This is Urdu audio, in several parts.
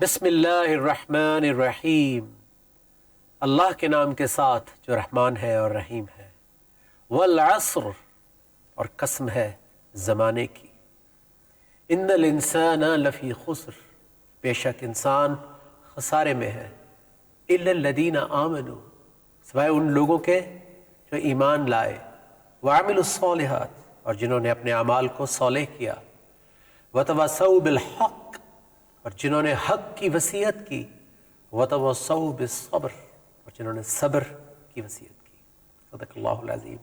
بسم اللہ الرحمن الرحیم، اللہ کے نام کے ساتھ جو رحمان ہے اور رحیم ہے۔ والعصر، اور قسم ہے زمانے کی۔ ان الانسان لفی خسر، بے شک انسان خسارے میں ہے۔ الا الذین آمنوا، سوائے ان لوگوں کے جو ایمان لائے، وعملوا الصالحات، اور جنہوں نے اپنے اعمال کو صالح کیا، وتواصوا بالحق، اور جنہوں نے حق کی وصیت کی، وتواصوا بالصبر، اور جنہوں نے صبر کی وصیت کی۔ صدق اللہ العظیم۔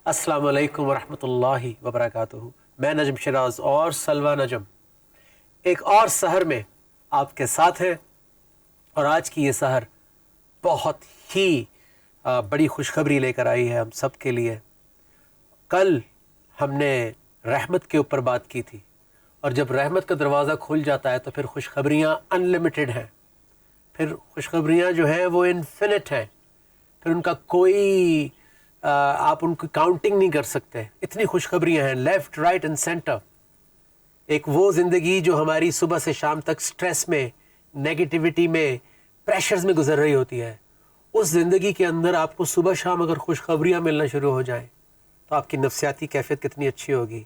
السلام علیکم ورحمۃ اللہ وبرکاتہ۔ میں نجم شراز اور سلوہ نجم ایک اور سحر میں آپ کے ساتھ ہیں، اور آج کی یہ سحر بہت ہی بڑی خوشخبری لے کر آئی ہے ہم سب کے لیے۔ کل ہم نے رحمت کے اوپر بات کی تھی، اور جب رحمت کا دروازہ کھل جاتا ہے تو پھر خوشخبریاں انلمیٹڈ ہیں، پھر خوشخبریاں جو ہیں وہ انفینٹ ہیں، پھر ان کا کوئی آپ ان کی کاؤنٹنگ نہیں کر سکتے، اتنی خوشخبریاں ہیں، لیفٹ رائٹ اینڈ سینٹر۔ ایک وہ زندگی جو ہماری صبح سے شام تک سٹریس میں، نیگیٹیوٹی میں، پریشرز میں گزر رہی ہوتی ہے، اس زندگی کے اندر آپ کو صبح شام اگر خوشخبریاں ملنا شروع ہو جائیں تو آپ کی نفسیاتی کیفیت کتنی اچھی ہوگی،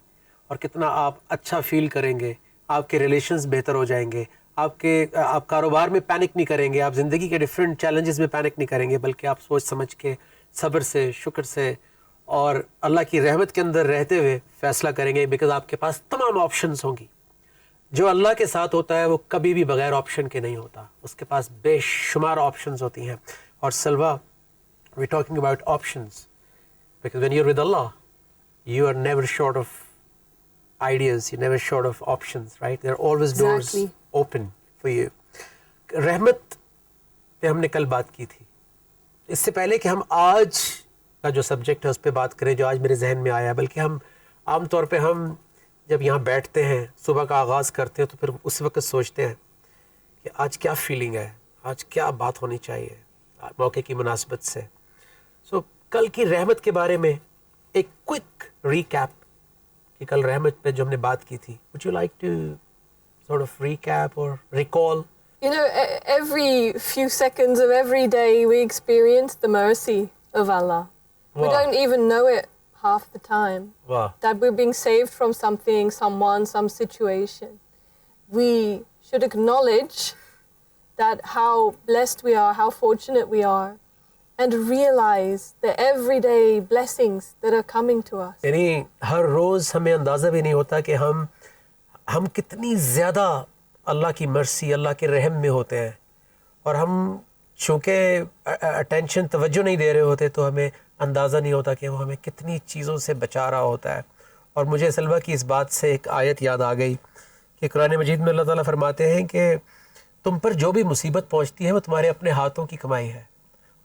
اور کتنا آپ اچھا فیل کریں گے، آپ کے ریلیشنز بہتر ہو جائیں گے، آپ کاروبار میں پینک نہیں کریں گے، آپ زندگی کے ڈیفرنٹ چیلنجز میں پینک نہیں کریں گے، بلکہ آپ سوچ سمجھ کے صبر سے، شکر سے اور اللہ کی رحمت کے اندر رہتے ہوئے فیصلہ کریں گے، بیکاز آپ کے پاس تمام آپشنز ہوں گی۔ جو اللہ کے ساتھ ہوتا ہے وہ کبھی بھی بغیر آپشن کے نہیں ہوتا، اس کے پاس بے شمار آپشنز ہوتی ہیں۔ اور سلوا، we talking about options, because when you are with Allah you are never short of ideas, you're never short of options, right? There are always doors open for you. رحمت پہ ہم نے کل بات کی تھی۔ اس سے پہلے کہ ہم آج کا جو سبجیکٹ ہے اس پہ بات کریں، جو آج میرے ذہن میں آیا، بلکہ ہم عام طور پہ ہم جب یہاں بیٹھتے ہیں، صبح کا آغاز کرتے ہیں، تو پھر اس وقت سوچتے ہیں کہ آج کیا فیلنگ ہے، آج کیا بات ہونی چاہیے موقع کی مناسبت سے۔ کل کی رحمت کے بارے میں ایک کوئک ریکیپ، کہ کل رحمت پہ جو ہم نے بات کی تھی، would you like to sort of recap or recall? You know, every few seconds of every day we experience the mercy of Allah. Wow. We don't even know it half the time. Wow. That we're being saved from something, someone, some situation. We should acknowledge that how blessed we are, how fortunate we are, and realize the everyday blessings that are coming to us. یعنی ہر روز ہمیں اندازہ بھی نہیں ہوتا کہ ہم کتنی زیادہ اللہ کی مرسی، اللہ کے رحم میں ہوتے ہیں، اور ہم چونکہ اٹینشن، توجہ نہیں دے رہے ہوتے، تو ہمیں اندازہ نہیں ہوتا کہ وہ ہمیں کتنی چیزوں سے بچا رہا ہوتا ہے۔ اور مجھے سلوہ کی اس بات سے ایک آیت یاد آ گئی کہ قرآن مجید میں اللہ تعالیٰ فرماتے ہیں کہ تم پر جو بھی مصیبت پہنچتی ہے وہ تمہارے اپنے ہاتھوں کی کمائی ہے،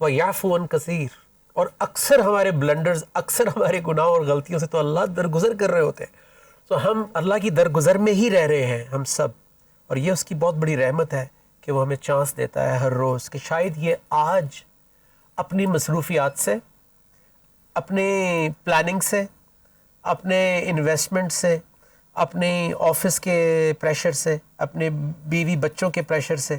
وَيَعْفُو عَنْ كَثِيرٌ، اور اکثر ہمارے بلنڈرز، اکثر ہمارے گناہوں اور غلطیوں سے تو اللہ درگزر کر رہے ہوتے ہیں، تو ہم اللہ کی درگزر میں ہی رہ رہے ہیں ہم سب، اور یہ اس کی بہت بڑی رحمت ہے کہ وہ ہمیں چانس دیتا ہے ہر روز کہ شاید یہ آج اپنی مصروفیات سے، اپنے پلاننگ سے، اپنے انویسٹمنٹ سے، اپنے آفس کے پریشر سے، اپنے بیوی بچوں کے پریشر سے،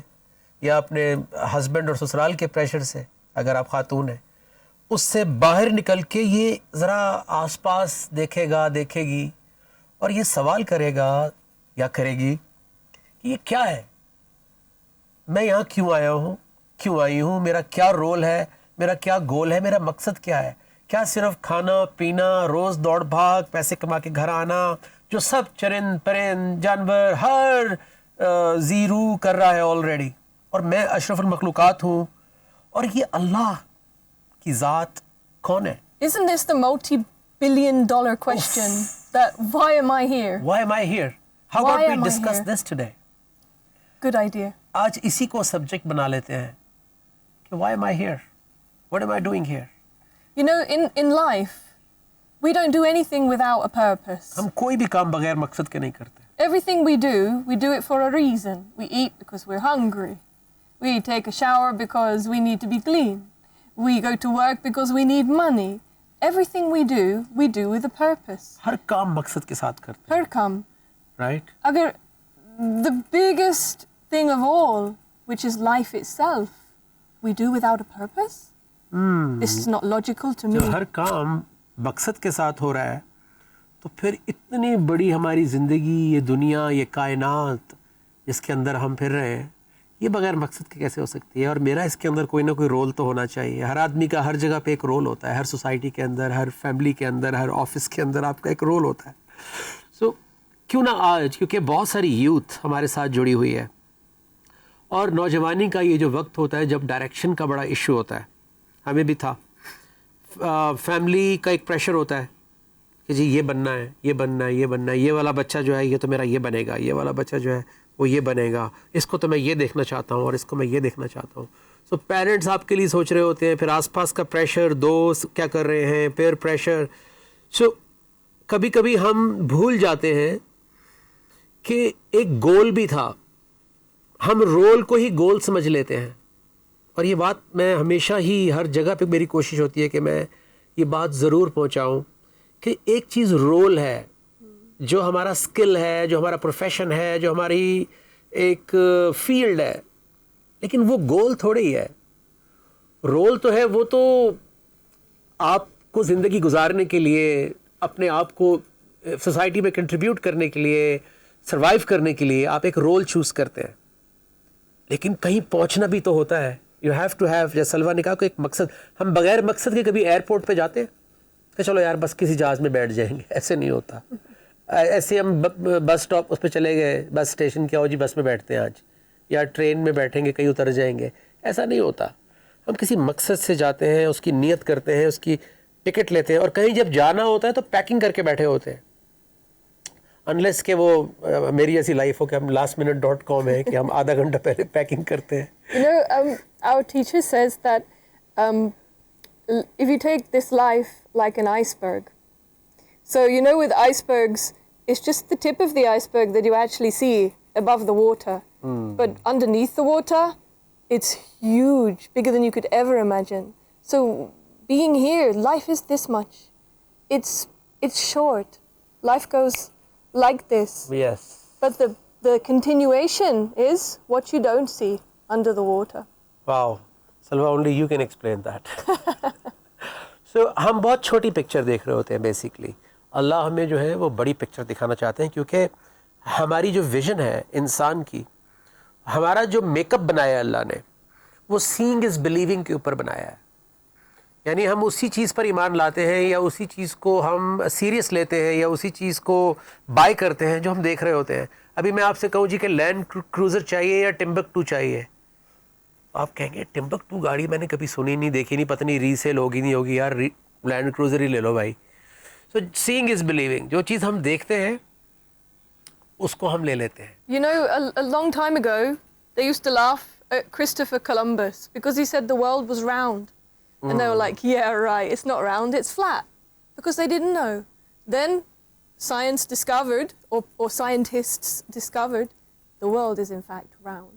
یا اپنے ہسبینڈ اور سسرال کے پریشر سے، اگر آپ خاتون ہیں، اس سے باہر نکل کے یہ ذرا آس پاس دیکھے گا، دیکھے گی، اور یہ سوال کرے گا یا کرے گی کہ یہ کیا ہے، میں یہاں کیوں آیا ہوں، کیوں آئی ہوں، میرا کیا رول ہے، میرا کیا گول ہے، میرا مقصد کیا ہے؟ کیا صرف کھانا پینا، روز دوڑ بھاگ، پیسے کما کے گھر آنا، جو سب چرند پرند جانور ہر زیرو کر رہا ہے آلریڈی، اور میں اشرف المخلوقات ہوں، اور یہ اللہ کی ذات کون ہے؟ Isn't this the multi-billion-dollar question? That why am I here? Why am I here? How Why about we am I discuss here? this today? Good idea. آج اسی کو سبجیکٹ بنا لیتے ہیں کہ why am I here? What am I doing here? You know, in life, we don't do anything without a purpose. ہم کوئی بھی کام بغیر مقصد کے نہیں کرتے۔ Everything we do it for a reason. We eat because we're hungry. We take a shower because we need to be clean. We go to work because we need money. Everything we do with a purpose. ہر کام مقصد کے ساتھ کرتے ہیں، Her come. Right? Agar the biggest thing of all, which is life itself, we do without a purpose? This is not logical to me. جب ہر کام مقصد کے ساتھ ہو رہا ہے تو پھر اتنی بڑی ہماری زندگی، یہ دنیا، یہ کائنات جس کے اندر ہم پھر رہے ہیں، یہ بغیر مقصد کے کیسے ہو سکتی ہے؟ اور میرا اس کے اندر کوئی نہ کوئی رول تو ہونا چاہیے. ہر آدمی کا ہر جگہ پہ ایک رول ہوتا ہے، ہر سوسائٹی کے اندر، ہر فیملی کے اندر، ہر آفس کے اندر آپ کا ایک رول ہوتا ہے. سو کیوں نہ آج، کیونکہ بہت ساری یوتھ ہمارے ساتھ جڑی ہوئی ہے، اور نوجوانی کا یہ جو وقت ہوتا ہے جب ڈائریکشن کا بڑا ایشو ہوتا ہے، ہمیں بھی تھا. فیملی کا ایک پریشر ہوتا ہے کہ جی یہ بننا ہے، یہ بننا ہے، یہ بننا ہے، یہ والا بچہ جو ہے یہ تو میرا یہ بنے گا، یہ والا بچہ جو ہے وہ یہ بنے گا، اس کو تو میں یہ دیکھنا چاہتا ہوں اور اس کو میں یہ دیکھنا چاہتا ہوں. سو پیرنٹس آپ کے لیے سوچ رہے ہوتے ہیں، پھر آس پاس کا پریشر، دوست کیا کر رہے ہیں، پیر پریشر. سو کبھی کبھی ہم بھول جاتے ہیں کہ ایک گول بھی تھا، ہم رول کو ہی گول سمجھ لیتے ہیں. اور یہ بات میں ہمیشہ ہی ہر جگہ پہ میری کوشش ہوتی ہے کہ میں یہ بات ضرور پہنچاؤں کہ ایک چیز رول ہے، جو ہمارا سکل ہے، جو ہمارا پروفیشن ہے، جو ہماری ایک فیلڈ ہے، لیکن وہ گول تھوڑی ہی ہے. رول تو ہے، وہ تو آپ کو زندگی گزارنے کے لیے، اپنے آپ کو سوسائٹی میں کنٹریبیوٹ کرنے کے لیے، سروائیو کرنے کے لیے آپ ایک رول چوز کرتے ہیں. لیکن کہیں پہنچنا بھی تو ہوتا ہے. یو ہیو ٹو ہیو، جیسے سلوا نے کہا کہ ایک مقصد. ہم بغیر مقصد کے کبھی ایئرپورٹ پہ جاتے ہیں کہ چلو یار بس کسی جہاز میں بیٹھ جائیں گے؟ ایسے نہیں ہوتا. ایسے ہم بس اسٹاپ اس پہ چلے گئے، بس اسٹیشن کیا ہو جی بس میں بیٹھتے ہیں آج، یا ٹرین میں بیٹھیں گے کہیں اتر جائیں گے. ایسا نہیں ہوتا. ہم کسی مقصد سے جاتے ہیں، اس کی نیت کرتے ہیں، اس کی ٹکٹ لیتے ہیں، اور کہیں جب جانا ہوتا ہے تو پیکنگ کر کے بیٹھے ہوتے ہیں. انلیس کہ وہ میری ایسی لائف ہو کہ ہم lastminute.com ہے کہ ہم آدھا گھنٹہ پہلے پیکنگ کرتے ہیں. You know, our teacher says that if you take this life like an iceberg, so you know with icebergs, it's just the tip of the iceberg that you actually see above the water. But underneath the water, it's huge, bigger than you could ever imagine. So being here, life is this much. It's short. Life goes like this. Yes. But the continuation is what you don't see under the water. Wow. Salwa, only you can explain that. So ہم بہت چھوٹی پکچر دیکھ رہے ہوتے ہیں بیسیکلی. اللہ ہمیں جو ہے وہ بڑی پکچر دکھانا چاہتے ہیں، کیونکہ ہماری جو ویژن ہے انسان کی، ہمارا جو میک اپ بنایا ہے اللہ نے، وہ سینگ از بلیونگ کے اوپر بنایا ہے. یعنی ہم اسی چیز پر ایمان لاتے ہیں، یا اسی چیز کو ہم سیریس لیتے ہیں، یا اسی چیز کو بائی کرتے ہیں جو ہم دیکھ رہے ہوتے ہیں. ابھی میں آپ سے کہوں جی کہ لینڈ کروزر چاہیے یا ٹمبکٹو چاہیے، آپ کہیں گے ٹمبکٹو گاڑی میں نے کبھی سنی نہیں، دیکھی نہیں، پتہ نہیں ریسیل ہوگی نہیں ہوگی، یار لینڈ کروزر ہی لے لو بھائی. سو سینگ از بلیونگ. جو چیز ہم دیکھتے ہیں اس کو ہم لے لیتے ہیں. You know, a long time ago, they used to laugh at Christopher Columbus because he said the world was round. And they were like, yeah, right, it's not round, it's flat. Because they didn't know. Then science discovered, or scientists discovered, the world is in fact round.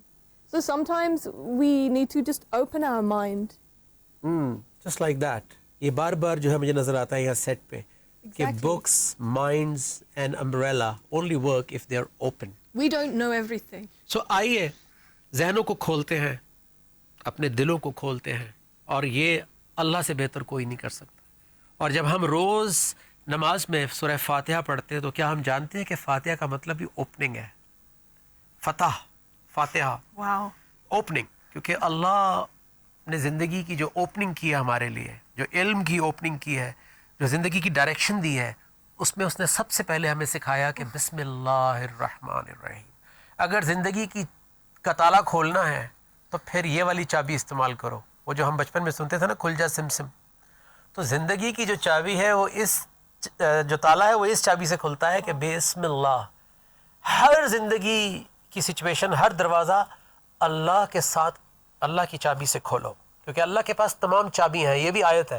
So sometimes we need to just open our mind. Just like that. یہ بار بار جو ہے مجھے نظر آتا ہے یہاں سیٹ پہ کہ books, minds and umbrella only work if they are open. We don't know everything. So آئیے ذہنوں کو کھولتے ہیں، اپنے دلوں کو کھولتے ہیں، اور یہ اللہ سے بہتر کوئی نہیں کر سکتا. اور جب ہم روز نماز میں سورہ فاتحہ پڑھتے ہیں تو کیا ہم جانتے ہیں کہ فاتحہ کا مطلب بھی اوپننگ ہے؟ فتح، فاتحہ، Wow. اوپننگ. کیونکہ اللہ نے زندگی کی جو اوپننگ کی ہے ہمارے لیے، جو علم کی اوپننگ کی ہے، جو زندگی کی ڈائریکشن دی ہے، اس میں اس نے سب سے پہلے ہمیں سکھایا کہ بسم اللہ الرحمن الرحیم. اگر زندگی کا تالا کھولنا ہے تو پھر یہ والی چابی استعمال کرو. وہ جو ہم بچپن میں سنتے تھے نا، کھل جا سم سم. تو زندگی کی جو چابی ہے وہ اس جو تالا ہے وہ اس چابی سے کھلتا ہے کہ بسم اللہ. ہر زندگی کی سچویشن، ہر دروازہ اللہ کے ساتھ، اللہ کی چابی سے کھولو، کیونکہ اللہ کے پاس تمام چابیاں ہیں. یہ بھی آیت ہے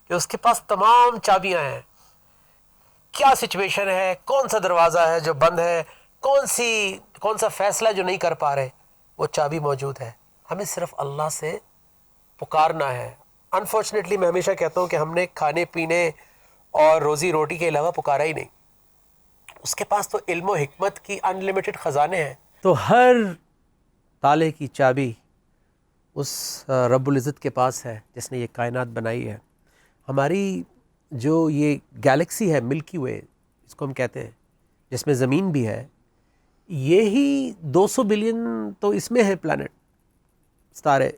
کہ اس کے پاس تمام چابیاں ہیں. کیا سچویشن ہے، کون سا دروازہ ہے جو بند ہے، کون سا فیصلہ جو نہیں کر پا رہے، وہ چابی موجود ہے. ہمیں صرف اللہ سے پکارنا ہے. انفارچونیٹلی میں ہمیشہ کہتا ہوں کہ ہم نے کھانے پینے اور روزی روٹی کے علاوہ پکارا ہی نہیں. اس کے پاس تو علم و حکمت کی انلمیٹڈ خزانے ہیں. تو ہر تالے کی چابی اس رب العزت کے پاس ہے جس نے یہ کائنات بنائی ہے. ہماری جو یہ گیلیکسی ہے ملکی وے اس کو ہم کہتے ہیں جس میں زمین بھی ہے, یہی 200 بلین تو اس میں ہے پلانٹ ستارے,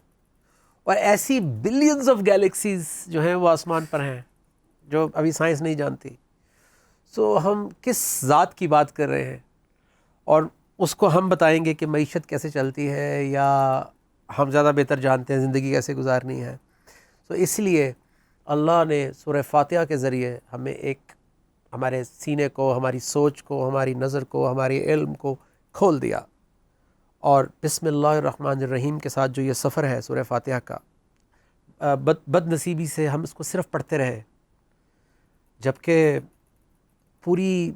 اور ایسی بلینز آف گیلیکسیز جو ہیں وہ آسمان پر ہیں جو ابھی سائنس نہیں جانتی. سو ہم کس ذات کی بات کر رہے ہیں اور اس کو ہم بتائیں گے کہ معیشت کیسے چلتی ہے, یا ہم زیادہ بہتر جانتے ہیں زندگی کیسے گزارنی ہے. تو اس لیے اللہ نے سورہ فاتحہ کے ذریعے ہمیں ایک ہمارے سینے کو, ہماری سوچ کو, ہماری نظر کو, ہمارے علم کو کھول دیا. اور بسم اللہ الرحمن الرحیم کے ساتھ جو یہ سفر ہے سورہ فاتحہ کا, بد نصیبی سے ہم اس کو صرف پڑھتے رہے, جبکہ پوری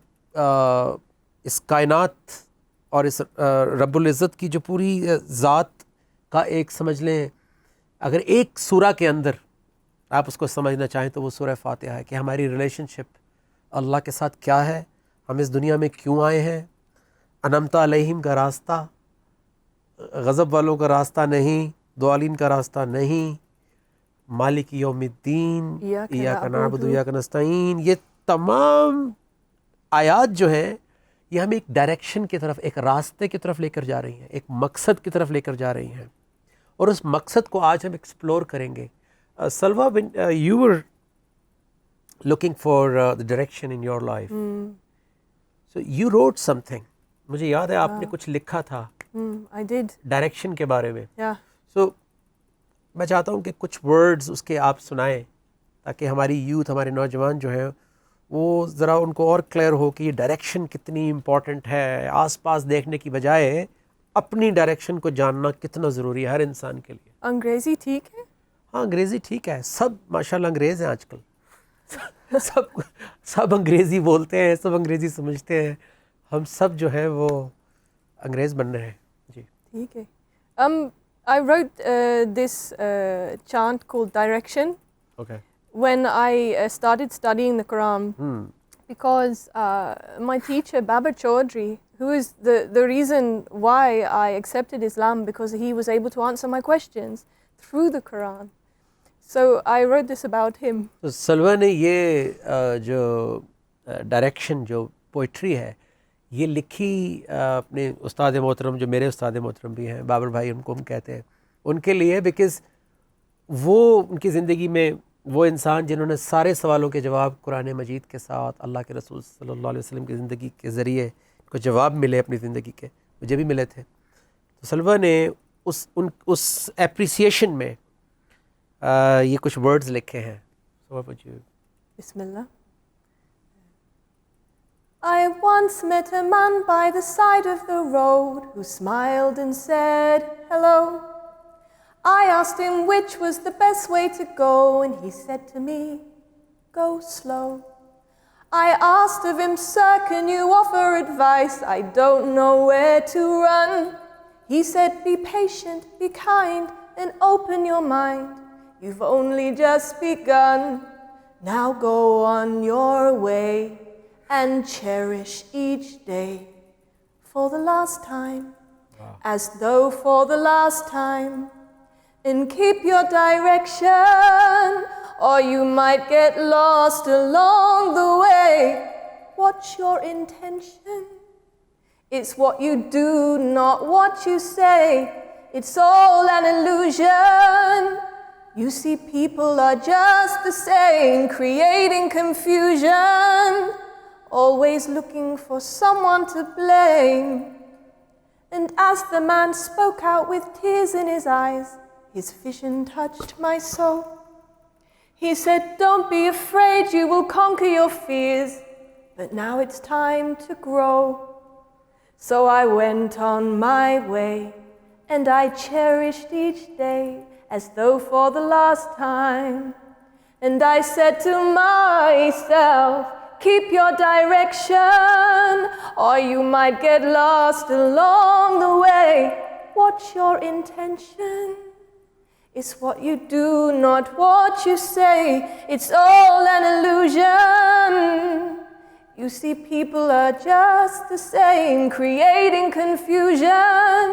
اس کائنات اور اس رب العزت کی جو پوری ذات کا ایک سمجھ لیں, اگر ایک سورہ کے اندر آپ اس کو سمجھنا چاہیں تو وہ سورہ فاتحہ ہے کہ ہماری ریلیشن شپ اللہ کے ساتھ کیا ہے, ہم اس دنیا میں کیوں آئے ہیں, انعمت علیہم کا راستہ, غضب والوں کا راستہ نہیں, دوالین کا راستہ نہیں, مالک یوم الدین, ایاک نعبد و ایاک نستعین. یہ تمام آیات جو ہیں یہ ہمیں ایک ڈائریکشن کی طرف, ایک راستے کی طرف لے کر جا رہی ہیں, ایک مقصد کی طرف لے کر جا رہی ہیں, اور اس مقصد کو آج ہم ایکسپلور کریں گے. سلوا, when you were looking for the direction in your life, so you wrote something. مجھے یاد ہے آپ نے کچھ لکھا تھا I did. ڈائریکشن کے بارے میں. Yeah. سو میں چاہتا ہوں کہ کچھ ورڈز اس کے آپ سنائیں تاکہ ہماری یوتھ, ہمارے نوجوان جو ہیں وہ ذرا ان کو اور کلیئر ہو کہ یہ ڈائریکشن کتنی امپورٹنٹ ہے. آس پاس دیکھنے کی بجائے اپنی ڈائریکشن کو جاننا کتنا ضروری ہے ہر انسان کے لیے. انگریزی ٹھیک ہے؟ ہاں انگریزی ٹھیک ہے, سب ماشاءاللہ انگریز ہیں آج کل. سب انگریزی بولتے ہیں, سب انگریزی سمجھتے ہیں, ہم سب جو ہے وہ انگریز بن رہے ہیں. جی ٹھیک ہے. I wrote this chant called Direction okay. when I started studying the Quran, because my teacher Baba Chaudhry, who is the reason why I accepted Islam, because he was able to answer my questions through the Quran. So I wrote this about him. تو سلوا نے یہ جو ڈائریکشن جو پوئٹری ہے یہ لکھی اپنے استاد محترم, جو میرے استاد محترم بھی ہیں, بابر بھائی ان کو ہم کہتے ہیں, ان کے لیے, بیکاز وہ ان کی زندگی میں وہ انسان جنہوں نے سارے سوالوں کے جواب قرآن مجید کے ساتھ اللہ کے رسول صلی اللہ علیہ وسلم کی زندگی کے ذریعے کو جواب ملے اپنی زندگی کے, مجھے بھی ملے تھے. تو سلوا نے اس اپریسیشن میں یہ کچھ ورڈز لکھے ہیں. بسم اللہ. I once met a man by the side of the road who smiled and said, hello. I asked him which was the best way to go, and he said to me, go slow. I asked of him, sir, can you offer advice? I don't know where to run. He said, be patient, be kind, and open your mind. You've only just begun. Now go on your way and cherish each day for the last time, as though for the last time. And keep your direction, or you might get lost along the way. Watch your intention. It's what you do, not what you say. It's all an illusion. You see, people are just the same, creating confusion, always looking for someone to blame. And as the man spoke out with tears in his eyes, his vision touched my soul. He said, don't be afraid, you will conquer your fears, but now it's time to grow. So I went on my way, and I cherished each day as though for the last time. And I said to myself, keep your direction, or you might get lost along the way. Watch your intention. It's what you do, not what you say. It's all an illusion. You see, people are just the same, creating confusion,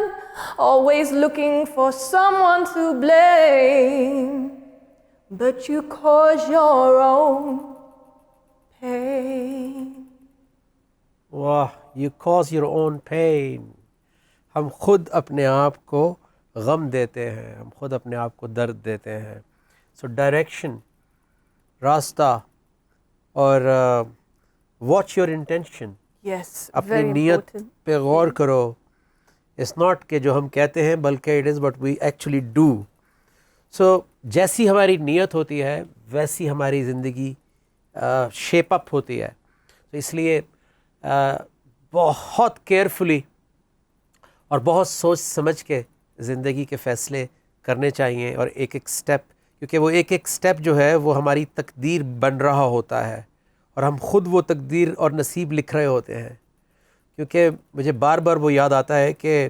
always looking for someone to blame. But you cause your own pain. واہ، you cause your own pain. ہم خود اپنے آپ کو غم دیتے ہیں، ہم خود اپنے آپ کو درد دیتے ہیں. سو ڈائریکشن، راستہ، اور واچ یور انٹینشن. Yes, اپنی very نیت important. پہ غور کرو. اٹس ناٹ کہ جو ہم کہتے ہیں بلکہ it is what we actually do. So جیسی ہماری نیت ہوتی ہے ویسی ہماری زندگی شیپ اپ ہوتی ہے. تو اس لیے بہت کیئرفلی اور بہت سوچ سمجھ کے زندگی کے فیصلے کرنے چاہیے، اور ایک ایک سٹیپ، کیونکہ وہ ایک ایک سٹیپ جو ہے وہ ہماری تقدیر بن رہا ہوتا ہے، اور ہم خود وہ تقدیر اور نصیب لکھ رہے ہوتے ہیں. کیونکہ مجھے بار بار وہ یاد آتا ہے کہ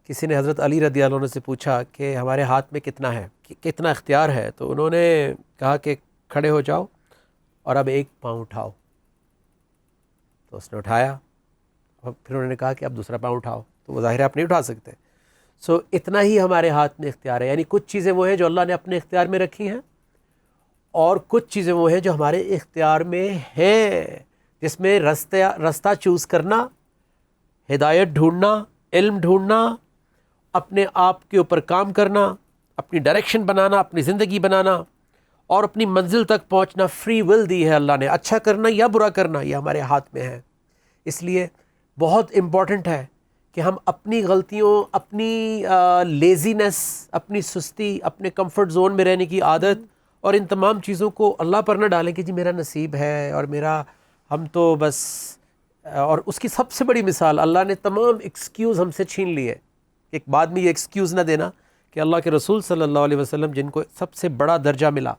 کسی نے حضرت علی رضی اللہ عنہ سے پوچھا کہ ہمارے ہاتھ میں کتنا ہے، کتنا اختیار ہے. تو انہوں نے کہا کہ کھڑے ہو جاؤ اور اب ایک پاؤں اٹھاؤ. تو اس نے اٹھایا، اور پھر انہوں نے کہا کہ اب دوسرا پاؤں اٹھاؤ. تو وہ ظاہر ہے آپ نہیں اٹھا سکتے. سو اتنا ہی ہمارے ہاتھ میں اختیار ہے. یعنی کچھ چیزیں وہ ہیں جو اللہ نے اپنے اختیار میں رکھی ہیں، اور کچھ چیزیں وہ ہیں جو ہمارے اختیار میں ہیں، جس میں رستہ چوز کرنا، ہدایت ڈھونڈنا، علم ڈھونڈنا، اپنے آپ کے اوپر کام کرنا، اپنی ڈائریکشن بنانا، اپنی زندگی بنانا، اور اپنی منزل تک پہنچنا. فری ول دی ہے اللہ نے. اچھا کرنا یا برا کرنا یہ ہمارے ہاتھ میں ہے. اس لیے بہت امپورٹنٹ ہے کہ ہم اپنی غلطیوں، اپنی لیزینس، اپنی سستی، اپنے کمفرٹ زون میں رہنے کی عادت، اور ان تمام چیزوں کو اللہ پر نہ ڈالیں کہ جی میرا نصیب ہے اور میرا، ہم تو بس. اور اس کی سب سے بڑی مثال، اللہ نے تمام ایکسکیوز ہم سے چھین لیے. ایک بعد میں یہ ایکسکیوز نہ دینا کہ اللہ کے رسول صلی اللہ علیہ وسلم جن کو سب سے بڑا درجہ ملا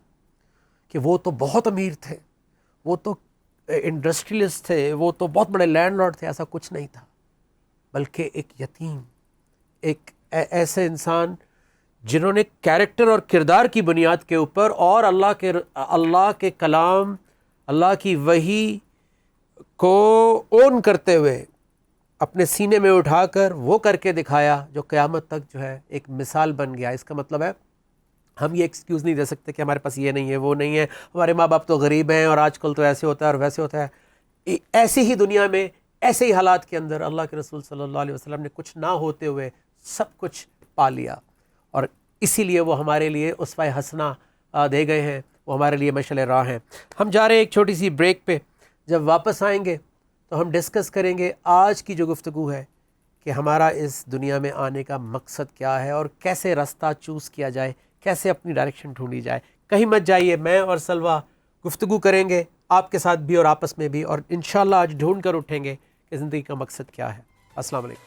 کہ وہ تو بہت امیر تھے، وہ تو انڈسٹریلسٹ تھے، وہ تو بہت بڑے لینڈ لارڈ تھے. ایسا کچھ نہیں تھا، بلکہ ایک یتیم، ایک ایسے انسان جنہوں نے کیریکٹر اور کردار کی بنیاد کے اوپر اور اللہ کے کلام، اللہ کی وحی کو اون کرتے ہوئے اپنے سینے میں اٹھا کر وہ کر کے دکھایا جو قیامت تک جو ہے ایک مثال بن گیا. اس کا مطلب ہے ہم یہ ایکسکیوز نہیں دے سکتے کہ ہمارے پاس یہ نہیں ہے، وہ نہیں ہے، ہمارے ماں باپ تو غریب ہیں اور آج کل تو ایسے ہوتا ہے اور ویسے ہوتا ہے. ایسی ہی دنیا میں، ایسے ہی حالات کے اندر اللہ کے رسول صلی اللہ علیہ وسلم نے کچھ نہ ہوتے ہوئے سب کچھ پا لیا، اور اسی لیے وہ ہمارے لیے اسوہ حسنہ دے گئے ہیں، وہ ہمارے لیے مشعل راہ ہیں. ہم جا رہے ہیں ایک چھوٹی سی بریک پہ. جب واپس آئیں گے تو ہم ڈسکس کریں گے آج کی جو گفتگو ہے کہ ہمارا اس دنیا میں آنے کا مقصد کیا ہے، اور کیسے راستہ چوز کیا جائے، کیسے اپنی ڈائریکشن ڈھونڈی جائے. کہیں مت جائیے، میں اور سلویٰ گفتگو کریں گے آپ کے ساتھ بھی اور آپس میں بھی، اور انشاءاللہ آج ڈھونڈ کر اٹھیں گے کہ زندگی کا مقصد کیا ہے. السلام علیکم.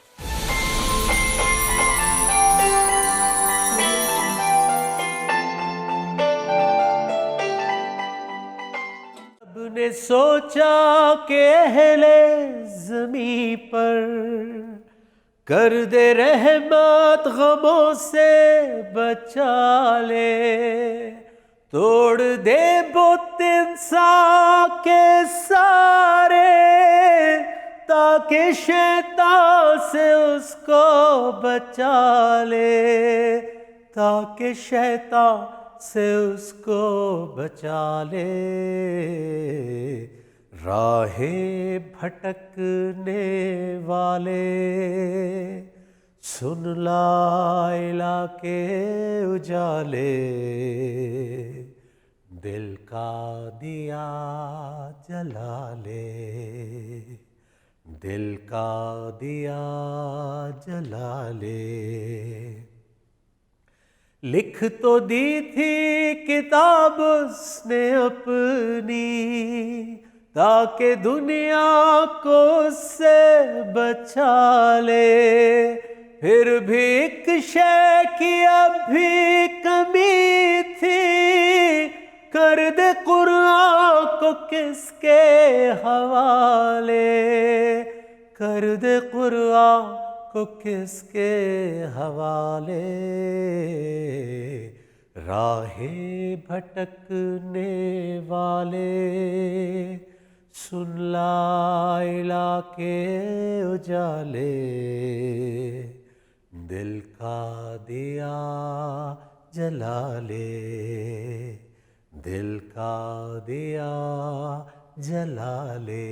رب نے سوچا کہ اہل زمیں پر کر دے رحمت، غموں سے بچا لے، توڑ دے بت انسان کے سارے، تاکہ شیطان سے اس کو بچا لے، تاکہ شیطان سے اس کو بچا لے. راہیں بھٹکنے والے سن لا الہ کے اجالے، دل کا دیا جلا لے، دل کا دیا جلا لے. لکھ تو دی تھی کتاب اس نے اپنی، تاکہ دنیا کو اس سے بچا لے، پھر بھی ایک شے کی اب بھی کمی تھی، کر دے قرآن کو کس کے حوالے، کر دے قرآن کو کس کے حوالے. راہیں بھٹکنے والے سن لا الہ کے اجالے، دل کا دیا جلا لے، دل کا دیا جلا لے۔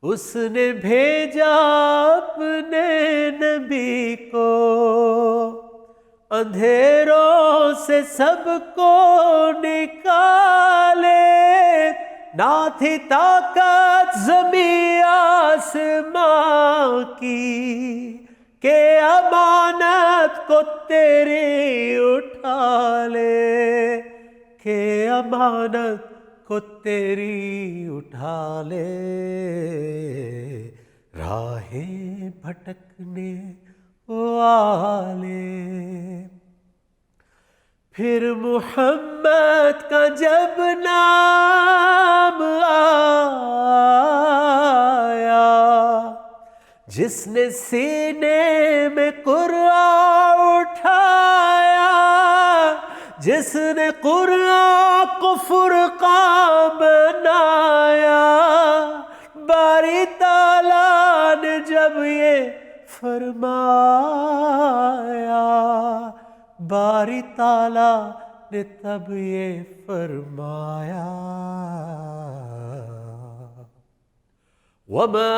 اس نے بھیجا اپنے نبی کو، اندھیروں سے سب کو نکالے، نہ تھی طاقت زمین آسمان کی کہ امانت کو تیری اٹھا لے، کہ امانت کو تیری اٹھا لے۔ راہیں بھٹکنے والے، پھر محمد کا جب نام آیا، جس نے سینے میں قرآن اٹھایا، جس نے قرآن کو فرقان بنایا، باری تعالیٰ نے جب یہ فرمایا، باری تعالیٰ نے تب یہ فرمایا، وَمَا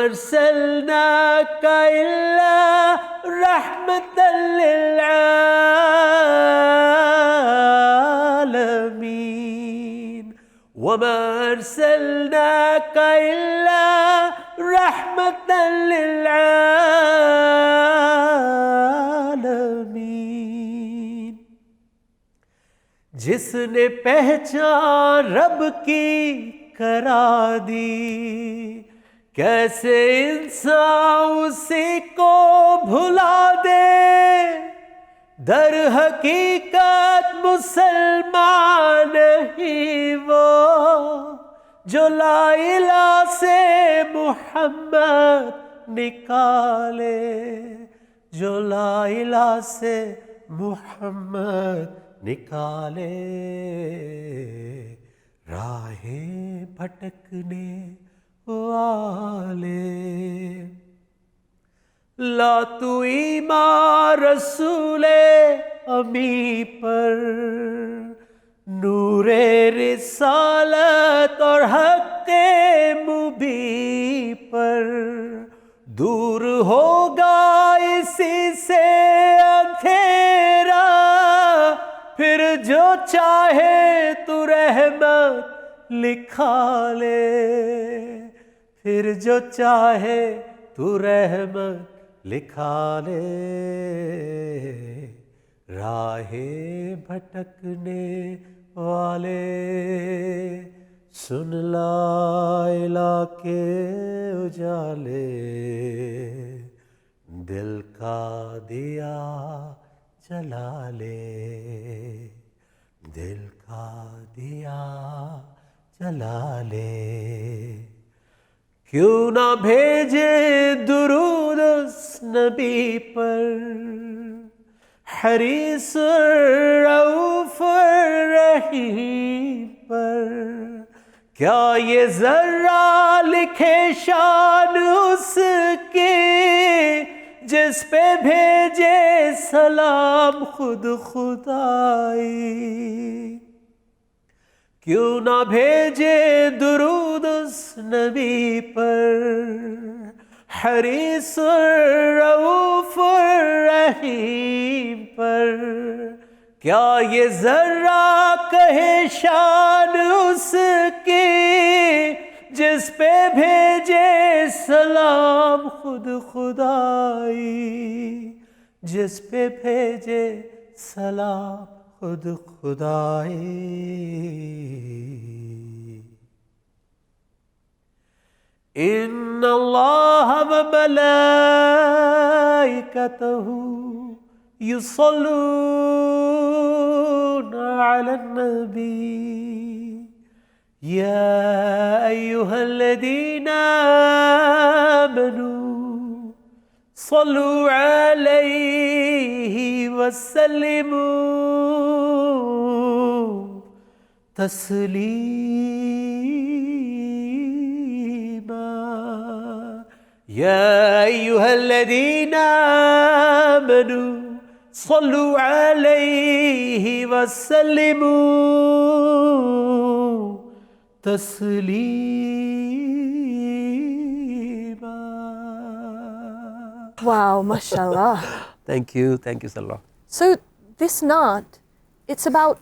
أَرْسَلْنَاكَ إِلَّا رَحْمَةً لِلْعَالَمِينَ، وَمَا أَرْسَلْنَاكَ إِلَّا رَحْمَةً لِلْعَالَمِينَ۔ جس نے پہچان رب کی کرا دی، کیسے انسان اسی کو بھلا دے؟ در حقیقت مسلمان نہیں وہ، جو لا الہ سے محمد نکالے، جو لا الہ سے محمد نکالے۔ راہیں بھٹکنے والے، لا تو ایمان رسول امی پر، نور رسالت اور حق مبین پر، دور ہوگا اسی سے اندھیرا، پھر جو چاہے تو رحمت لکھا لے، پھر جو چاہے تو رحمت لکھا لے۔ راہیں بھٹکنے والے، سن لا الہ کے اجالے، دل کا دیا جلا لے، دل کا دیا جلا لے۔ کیوں نہ بھیجے درود اس نبی پر، حریص رؤوف رحیم پر، کیا یہ ذرہ لکھے شان اس کی، جس پہ بھیجے سلام خود خدائی؟ کیوں نہ بھیجے درود اس نبی پر، حریص رؤوف رحیم پر، کیا یہ ذرہ کہے شان اس کی، جس پہ بھیجے سلام خود خدائی، جس پہ بھیجے سلام خود خدائی۔ ان اللہ و ملائکتہ یصلون علی النبی، یا ایہا الذین آمنوا صلوا علیہ وسلموا تسلیما۔ یا ایھا الذین آمنوا صلوا علیہ وسلموا تسلیما. Wow, mashallah. Thank you so much. So this naat, it's about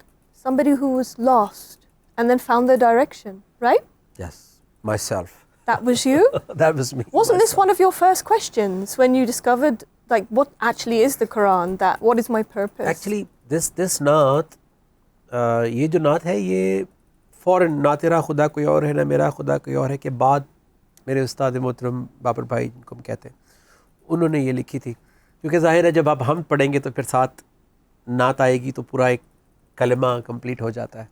somebody who was lost and then found their direction, right? Yes, myself. That was you? That was me. Wasn't this myself. one of your first questions when you discovered, like, what actually is the Quran? That what is my purpose? Actually, this naat, یہ جو نعت ہے یہ فوراً نہ تیرا خدا کوئی اور ہے نہ میرا خدا کوئی اور ہے کے بعد میرے استاد محترم بابر بھائی جن کو ہم کہتے ہیں انہوں نے یہ لکھی تھی. کیونکہ ظاہر ہے جب آپ ہم پڑھیں گے تو پھر ساتھ نعت آئے گی تو پورا ایک کلمہ کمپلیٹ ہو جاتا ہے.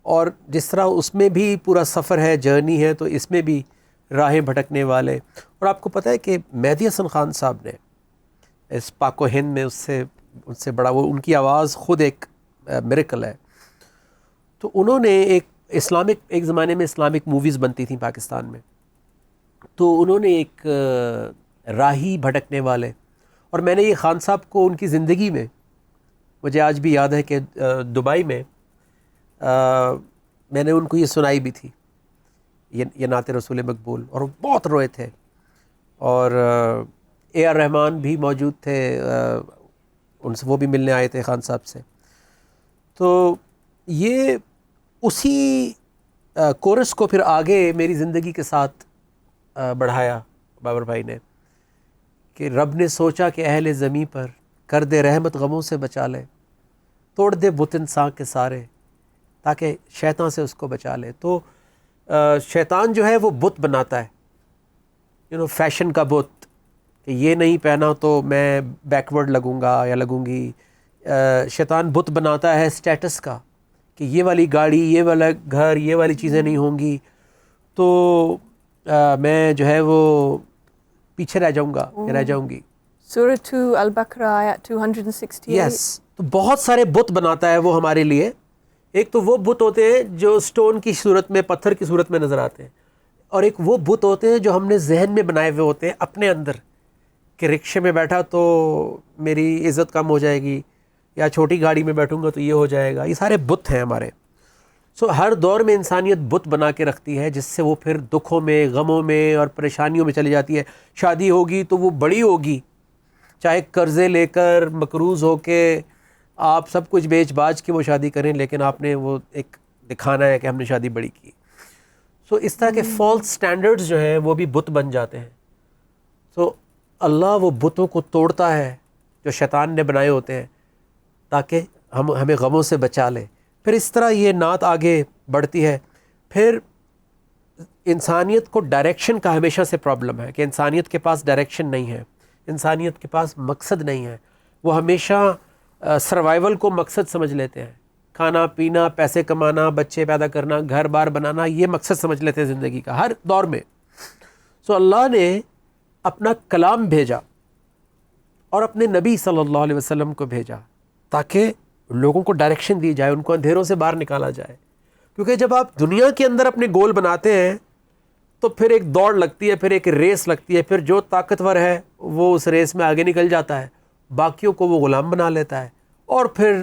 اور جس طرح اس میں بھی پورا سفر ہے، جرنی ہے، تو اس میں بھی راہیں بھٹکنے والے. اور آپ کو پتہ ہے کہ مہدی حسن خان صاحب نے اس پاک و ہند میں ان سے بڑا وہ ان کی آواز خود ایک میریکل ہے. تو انہوں نے ایک زمانے میں اسلامک موویز بنتی تھیں پاکستان میں، تو انہوں نے ایک راہی بھٹکنے والے، اور میں نے یہ خان صاحب کو ان کی زندگی میں مجھے آج بھی یاد ہے کہ دبئی میں میں نے ان کو یہ سنائی بھی تھی یہ نعت رسول مقبول، اور وہ بہت روئے تھے. اور اے آر رحمان بھی موجود تھے، ان سے وہ بھی ملنے آئے تھے خان صاحب سے. تو یہ اسی کورس کو پھر آگے میری زندگی کے ساتھ بڑھایا بابر بھائی نے کہ رب نے سوچا کہ اہل زمیں پر کر دے رحمت غموں سے بچا لے، توڑ دے بت انسان کے سارے تاکہ شیطان سے اس کو بچا لے. تو شیطان جو ہے وہ بت بناتا ہے، فیشن کا بت، کہ یہ نہیں پہنا تو میں بیکورڈ لگوں گا یا لگوں گی. شیطان بت بناتا ہے سٹیٹس کا، کہ یہ والی گاڑی، یہ والا گھر، یہ والی چیزیں نہیں ہوں گی تو میں جو ہے وہ پیچھے رہ جاؤں گا یا رہ جاؤں گی. Surah 2 Al-Baqarah ayat 268. یس، تو بہت سارے بت بناتا ہے وہ ہمارے لیے. ایک تو وہ بت ہوتے ہیں جو سٹون کی صورت میں، پتھر کی صورت میں نظر آتے ہیں، اور ایک وہ بت ہوتے ہیں جو ہم نے ذہن میں بنائے ہوئے ہوتے ہیں اپنے اندر، کہ رکشے میں بیٹھا تو میری عزت کم ہو جائے گی، یا چھوٹی گاڑی میں بیٹھوں گا تو یہ ہو جائے گا. یہ سارے بت ہیں ہمارے. سو ہر دور میں انسانیت بت بنا کے رکھتی ہے، جس سے وہ پھر دکھوں میں، غموں میں اور پریشانیوں میں چلی جاتی ہے. شادی ہوگی تو وہ بڑی ہوگی، چاہے قرضے لے کر مقروض ہو کے آپ سب کچھ بیچ باچ کے وہ شادی کریں، لیکن آپ نے وہ ایک دکھانا ہے کہ ہم نے شادی بڑی کی. سو اس طرح کے فالس سٹینڈرڈز جو ہیں وہ بھی بت بن جاتے ہیں. سو اللہ وہ بتوں کو توڑتا ہے جو شیطان نے بنائے ہوتے ہیں تاکہ ہمیں غموں سے بچا لے. پھر اس طرح یہ نعت آگے بڑھتی ہے. پھر انسانیت کو ڈائریکشن کا ہمیشہ سے پرابلم ہے کہ انسانیت کے پاس ڈائریکشن نہیں ہے، انسانیت کے پاس مقصد نہیں ہے. وہ ہمیشہ سروائیول کو مقصد سمجھ لیتے ہیں، کھانا پینا، پیسے کمانا، بچے پیدا کرنا، گھر بار بنانا، یہ مقصد سمجھ لیتے ہیں زندگی کا ہر دور میں. سو اللہ نے اپنا کلام بھیجا اور اپنے نبی صلی اللہ علیہ وسلم کو بھیجا تاکہ لوگوں کو ڈائریکشن دی جائے، ان کو اندھیروں سے باہر نکالا جائے. کیونکہ جب آپ دنیا کے اندر اپنے گول بناتے ہیں تو پھر ایک دوڑ لگتی ہے، پھر ایک ریس لگتی ہے. پھر جو طاقتور ہے وہ اس ریس میں آگے نکل جاتا ہے، باقیوں کو وہ غلام بنا لیتا ہے، اور پھر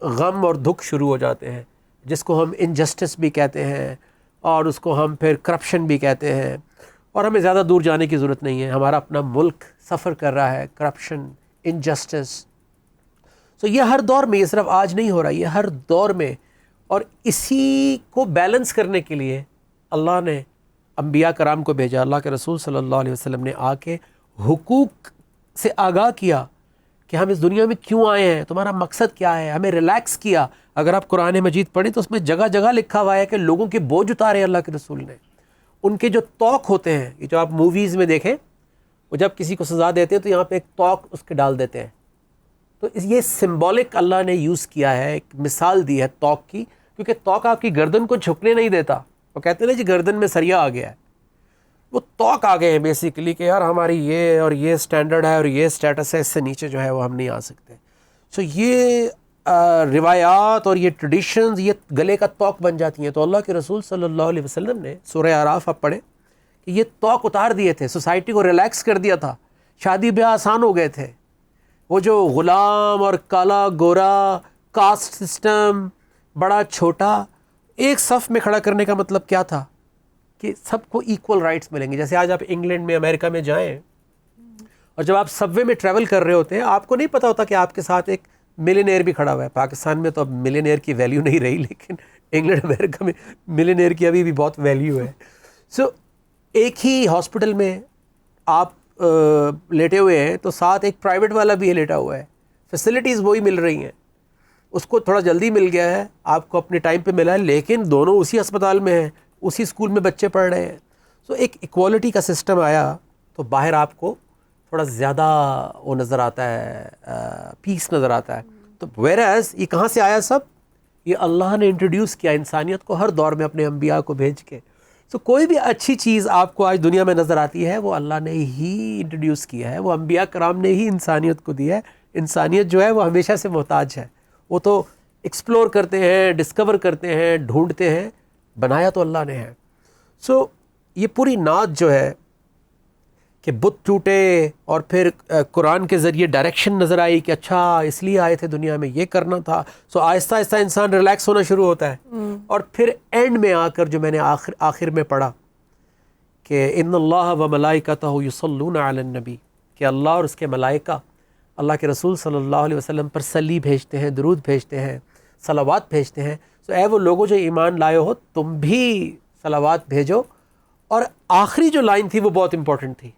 غم اور دکھ شروع ہو جاتے ہیں، جس کو ہم انجسٹس بھی کہتے ہیں، اور اس کو ہم پھر کرپشن بھی کہتے ہیں. اور ہمیں زیادہ دور جانے کی ضرورت نہیں ہے، ہمارا اپنا ملک سفر کر رہا ہے کرپشن، انجسٹس. تو یہ ہر دور میں، یہ صرف آج نہیں ہو رہا، یہ ہر دور میں. اور اسی کو بیلنس کرنے کے لیے اللہ نے انبیاء کرام کو بھیجا. اللہ کے رسول صلی اللہ علیہ وسلم نے آ کے حقوق سے آگاہ کیا کہ ہم اس دنیا میں کیوں آئے ہیں، تمہارا مقصد کیا ہے. ہمیں ریلیکس کیا. اگر آپ قرآن مجید پڑھیں تو اس میں جگہ جگہ لکھا ہوا ہے کہ لوگوں کے بوجھ اتارے اللہ کے رسول نے. ان کے جو توق ہوتے ہیں، یہ جو آپ موویز میں دیکھیں، وہ جب کسی کو سزا دیتے ہیں تو یہاں پہ ایک توق اس کے ڈال دیتے ہیں. تو یہ سمبولک اللہ نے یوز کیا ہے، ایک مثال دی ہے توق کی، کیونکہ توق آپ کی گردن کو جھکنے نہیں دیتا. وہ کہتے ہیں نا جی گردن میں سریا آ گیا ہے، وہ توق آ گئے ہیں بیسیکلی کہ یار ہماری یہ اور یہ سٹینڈرڈ ہے اور یہ سٹیٹس ہے، اس سے نیچے جو ہے وہ ہم نہیں آ سکتے. سو یہ روایات اور یہ ٹریڈیشنز یہ گلے کا توق بن جاتی ہیں. تو اللہ کے رسول صلی اللہ علیہ وسلم نے سورہ اعراف آپ پڑھیں کہ یہ توق اتار دیے تھے, سوسائٹی کو ریلیکس کر دیا تھا, شادی بیاہ آسان ہو گئے تھے. وہ جو غلام اور کالا گورا, کاسٹ سسٹم, بڑا چھوٹا, ایک صف میں کھڑا کرنے کا مطلب کیا تھا کہ سب کو ایکول رائٹس ملیں گے. جیسے آج آپ انگلینڈ میں, امریکہ میں جائیں اور جب آپ سب وے میں ٹریول کر رہے ہوتے ہیں, آپ کو نہیں پتا ہوتا کہ آپ کے ساتھ ایک ملینئر بھی کھڑا ہوا ہے. پاکستان میں تو اب ملینئر کی ویلیو نہیں رہی, لیکن انگلینڈ امریکہ میں ملینئر کی ابھی بھی بہت ویلیو ہے. سو ایک ہی ہاسپٹل میں آپ لیٹے ہوئے ہیں تو ساتھ ایک پرائیویٹ والا بھی لیٹا ہوا ہے, فیسلٹیز وہی مل رہی ہیں. اس کو تھوڑا جلدی مل گیا ہے, آپ کو اپنے ٹائم پہ ملا ہے, لیکن دونوں اسی اسپتال میں ہیں, اسی اسکول میں بچے پڑھ رہے ہیں. سو ایک ایکوالٹی کا سسٹم آیا تو باہر آپ کو تھوڑا زیادہ وہ نظر آتا ہے, پیس نظر آتا ہے. تو ویئرز یہ کہاں سے آیا سب؟ یہ اللہ نے انٹروڈیوس کیا انسانیت کو ہر دور میں اپنے انبیاء کو بھیج کے. تو کوئی بھی اچھی چیز آپ کو آج دنیا میں نظر آتی ہے وہ اللہ نے ہی انٹروڈیوس کیا ہے, وہ انبیاء کرام نے ہی انسانیت کو دیا ہے. انسانیت جو ہے وہ ہمیشہ سے محتاج ہے, وہ تو ایکسپلور کرتے ہیں, ڈسکور کرتے ہیں, ڈھونڈتے ہیں, بنایا تو اللہ نے ہے. سو یہ پوری نعت جو ہے کہ بت ٹوٹے اور پھر قرآن کے ذریعے ڈائریکشن نظر آئی کہ اچھا اس لیے آئے تھے دنیا میں, یہ کرنا تھا. سو آہستہ آہستہ انسان ریلیکس ہونا شروع ہوتا ہے. اور پھر اینڈ میں آ کر جو میں نے آخر میں پڑھا کہ ان اللہ و ملائکتہ یصلون علی النبی, کہ اللہ اور اس کے ملائکہ اللہ کے رسول صلی اللہ علیہ وسلم پر صلی بھیجتے ہیں, درود بھیجتے ہیں, صلوات بھیجتے ہیں. سو اے وہ لوگوں جو ایمان لائے ہو تم بھی صلوات بھیجو. اور آخری جو لائن تھی وہ بہت امپورٹنٹ تھی,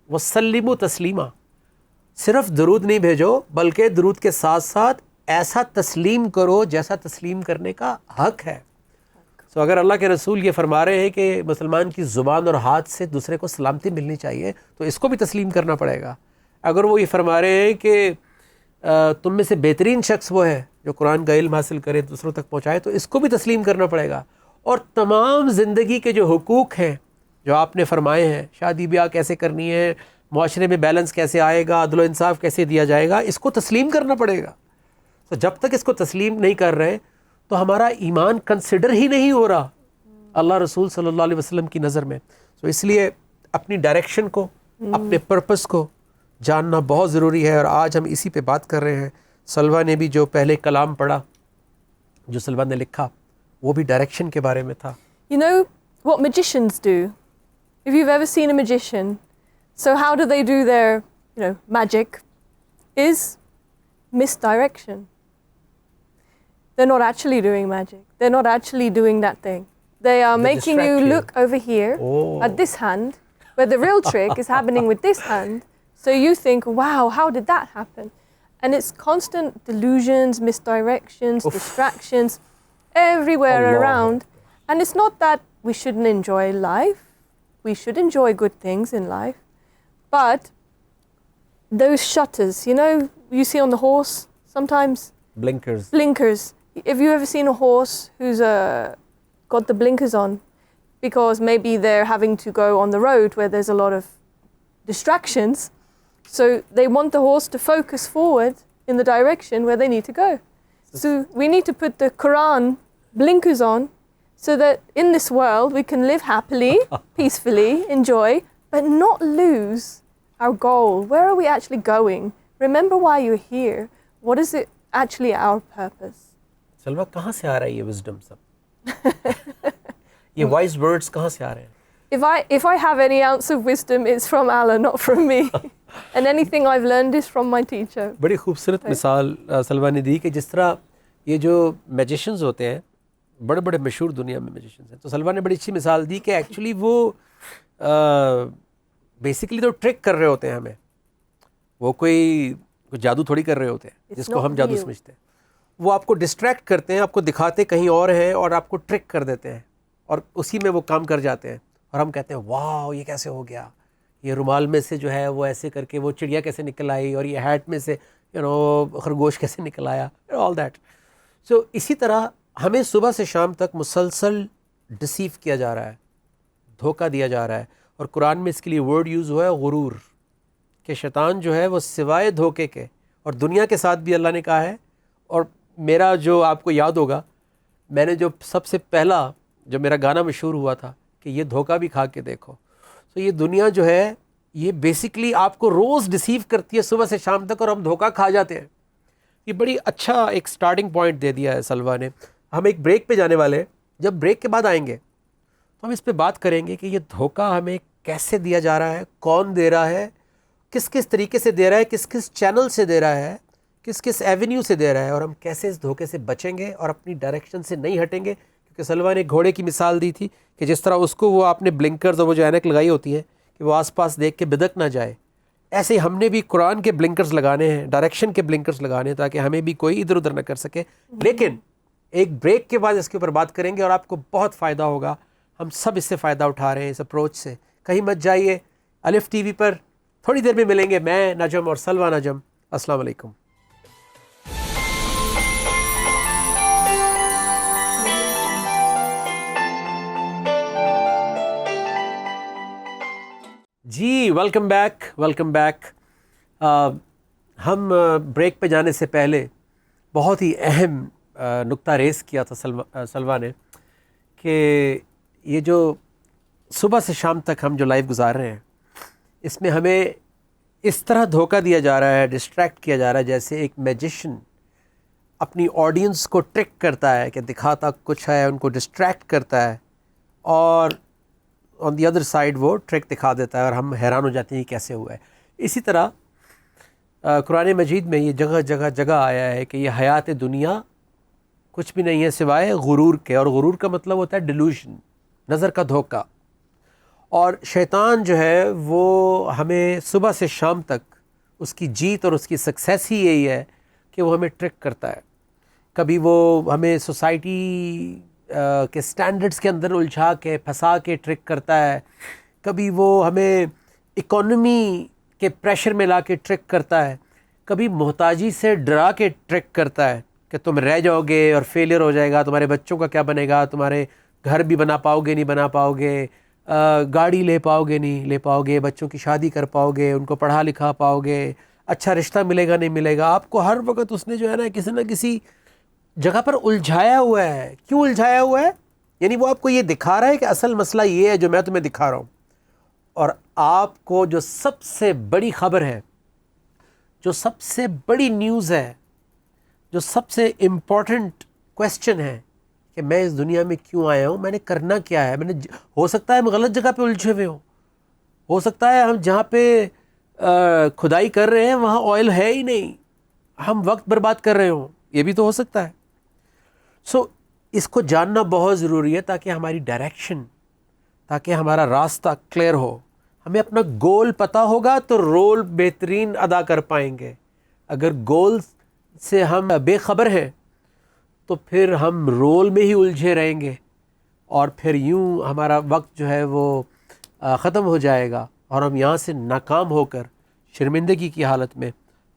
وسلموا تسلیما. صرف درود نہیں بھیجو بلکہ درود کے ساتھ ساتھ ایسا تسلیم کرو جیسا تسلیم کرنے کا حق ہے. سو اگر اللہ کے رسول یہ فرما رہے ہیں کہ مسلمان کی زبان اور ہاتھ سے دوسرے کو سلامتی ملنی چاہیے تو اس کو بھی تسلیم کرنا پڑے گا. اگر وہ یہ فرما رہے ہیں کہ تم میں سے بہترین شخص وہ ہے جو قرآن کا علم حاصل کرے, دوسروں تک پہنچائے, تو اس کو بھی تسلیم کرنا پڑے گا. اور تمام زندگی کے جو حقوق ہیں جو آپ نے فرمائے ہیں, شادی بیاہ کیسے کرنی ہے, معاشرے میں بیلنس کیسے آئے گا, عدل و انصاف کیسے دیا جائے گا, اس کو تسلیم کرنا پڑے گا. تو جب تک اس کو تسلیم نہیں کر رہے تو ہمارا ایمان کنسیڈر ہی نہیں ہو رہا اللہ رسول صلی اللہ علیہ وسلم کی نظر میں. تو اس لیے اپنی ڈائریکشن کو, اپنے پرپس کو جاننا بہت ضروری ہے. اور آج ہم اسی پہ بات کر رہے ہیں. سلوہ نے بھی جو پہلے کلام پڑھا, جو سلوہ نے لکھا, وہ بھی ڈائریکشن کے بارے میں تھا. You know what magicians do? If you've ever seen a magician, so how do they do their, magic? Is misdirection. They're not actually doing magic. They're not actually doing that thing. They are making you look over here at this hand, where the real trick is happening with this hand. So you think, wow, how did that happen? And it's constant delusions, misdirections, distractions, everywhere around. And it's not that we shouldn't enjoy life. We should enjoy good things in life. But those shutters, you see on the horse sometimes? Blinkers. Blinkers. Have you ever seen a horse who's got the blinkers on? Because maybe they're having to go on the road where there's a lot of distractions. So they want the horse to focus forward in the direction where they need to go. So we need to put the Quran blinkers on so that in this world we can live happily, peacefully, enjoy, but not lose our goal. Where are we actually going? Remember why you're here. What is it actually our purpose? سلوہ کہاں سے آ رہا ہے یہ وزڈم سب؟ یہ وائز ورڈز کہاں سے آ رہے ہیں؟ If I have any ounce of wisdom, it's from Allah, not from me. And anything I've learned is from my teacher. بڑی خوبصورت مثال سلوہ نے دی کہ جس طرح یہ جو میجیشنز ہوتے ہیں, بڑے بڑے مشہور دنیا میں میجیشنز ہیں, تو سلوہ نے بڑی اچھی مثال دی کہ ایکچولی وہ بیسیکلی تو ٹرک کر رہے ہوتے ہیں ہمیں. وہ کوئی جادو تھوڑی کر رہے ہوتے ہیں جس کو ہم جادو سمجھتے ہیں. وہ آپ کو ڈسٹریکٹ کرتے ہیں, آپ کو دکھاتے کہیں اور ہیں اور آپ کو ٹرک کر دیتے ہیں اور اسی میں وہ کام کر جاتے ہیں. اور ہم کہتے ہیں واو یہ کیسے ہو گیا, یہ رومال میں سے جو ہے وہ ایسے کر کے وہ چڑیا کیسے نکل آئی, اور یہ ہیٹ میں سے خرگوش کیسے نکل آیا, آل دیٹ. سو اسی طرح ہمیں صبح سے شام تک مسلسل ڈسیو کیا جا رہا ہے, دھوکہ دیا جا رہا ہے. اور قرآن میں اس کے لیے ورڈ یوز ہوا ہے غرور, کہ شیطان جو ہے وہ سوائے دھوکے کے, اور دنیا کے ساتھ بھی اللہ نے کہا ہے. اور میرا جو آپ کو یاد ہوگا, میں نے جو سب سے پہلا جو میرا گانا مشہور ہوا تھا کہ یہ دھوکہ بھی کھا کے دیکھو. تو یہ دنیا جو ہے یہ بیسکلی آپ کو روز ڈسیو کرتی ہے صبح سے شام تک، اور ہم دھوکہ کھا جاتے ہیں. یہ بڑی اچھا ایک سٹارٹنگ پوائنٹ دے دیا ہے سلوہ نے. ہم ایک بریک پہ جانے والے ہیں، جب بریک کے بعد آئیں گے تو ہم اس پہ بات کریں گے کہ یہ دھوکہ ہمیں کیسے دیا جا رہا ہے، کون دے رہا ہے، کس کس طریقے سے دے رہا ہے، کس کس چینل سے دے رہا ہے، کس کس ایونیو سے دے رہا ہے، اور ہم کیسے اس دھوکے سے بچیں گے اور اپنی ڈائریکشن سے نہیں ہٹیں گے. کیونکہ سلوہ نے گھوڑے کی مثال دی تھی کہ جس طرح اس کو وہ آپ نے بلنکرز اور وہ جو اینک لگائی ہوتی ہے کہ وہ آس پاس دیکھ کے بدک نہ جائے، ایسے ہی ہم نے بھی قرآن کے بلنکرز لگانے ہیں، ڈائریکشن کے بلنکرز لگانے ہیں، تاکہ ہمیں بھی کوئی ادھر ادھر نہ کر سکے. لیکن ایک بریک کے بعد اس کے اوپر بات کریں گے اور آپ کو بہت فائدہ ہوگا. ہم سب اس سے فائدہ اٹھا رہے ہیں اس اپروچ سے. کہیں مت جائیے، الف ٹی وی پر تھوڑی دیر میں ملیں گے، میں نجم اور سلوہ نجم. السلام علیکم. جی ویلکم بیک، ویلکم بیک. ہم بریک پہ جانے سے پہلے بہت ہی اہم نقطہ ریز کیا تھا سلوہ نے کہ یہ جو صبح سے شام تک ہم جو لائف گزار رہے ہیں اس میں ہمیں اس طرح دھوکہ دیا جا رہا ہے، ڈسٹریکٹ کیا جا رہا ہے، جیسے ایک میجیشین اپنی آڈینس کو ٹرک کرتا ہے کہ دکھاتا کچھ ہے، ان کو ڈسٹریکٹ کرتا ہے، اور آن دی ادر سائڈ وہ ٹرک دکھا دیتا ہے اور ہم حیران ہو جاتے ہیں یہ کیسے ہوا ہے. اسی طرح قرآن مجید میں یہ جگہ جگہ جگہ آیا ہے کہ یہ حیات دنیا کچھ بھی نہیں ہے سوائے غرور کے، اور غرور کا مطلب ہوتا ہے ڈیلوژن، نظر کا دھوکہ. اور شیطان جو ہے وہ ہمیں صبح سے شام تک اس کی جیت اور اس کی سکسیس ہی یہی ہے کہ وہ ہمیں ٹرک کرتا ہے. کبھی وہ ہمیں سوسائٹی کے سٹینڈرڈز کے اندر الجھا کے پھنسا کے ٹرک کرتا ہے، کبھی وہ ہمیں اکانومی کے پریشر میں لا کے ٹرک کرتا ہے، کبھی محتاجی سے ڈرا کے ٹرک کرتا ہے کہ تم رہ جاؤ گے اور فیلئر ہو جائے گا، تمہارے بچوں کا کیا بنے گا، تمہارے گھر بھی بنا پاؤ گے نہیں بنا پاؤ گے، گاڑی لے پاؤ گے نہیں لے پاؤ گے، بچوں کی شادی کر پاؤ گے، ان کو پڑھا لکھا پاؤ گے، اچھا رشتہ ملے گا نہیں ملے گا. آپ کو ہر وقت اس نے جو ہے نا کسی جگہ پر الجھایا ہوا ہے. کیوں الجھایا ہوا ہے؟ یعنی وہ آپ کو یہ دکھا رہا ہے کہ اصل مسئلہ یہ ہے جو میں تمہیں دکھا رہا ہوں، اور آپ کو جو سب سے بڑی خبر ہے، جو سب سے بڑی نیوز ہے، جو سب سے امپورٹنٹ کویسچن ہے کہ میں اس دنیا میں کیوں آیا ہوں، میں نے کرنا کیا ہے. ہو سکتا ہے ہم غلط جگہ پہ الجھے ہوئے ہوں، ہو سکتا ہے ہم جہاں پہ کھدائی کر رہے ہیں وہاں آئل ہے ہی نہیں، ہم وقت برباد کر رہے ہوں، یہ بھی تو ہو سکتا ہے. اس کو جاننا بہت ضروری ہے تاکہ ہماری ڈائریکشن، تاکہ ہمارا راستہ کلیئر ہو. ہمیں اپنا گول پتہ ہوگا تو رول بہترین ادا کر پائیں گے. اگر گول سے ہم بے خبر ہیں تو پھر ہم رول میں ہی الجھے رہیں گے، اور پھر یوں ہمارا وقت جو ہے وہ ختم ہو جائے گا، اور ہم یہاں سے ناکام ہو کر شرمندگی کی حالت میں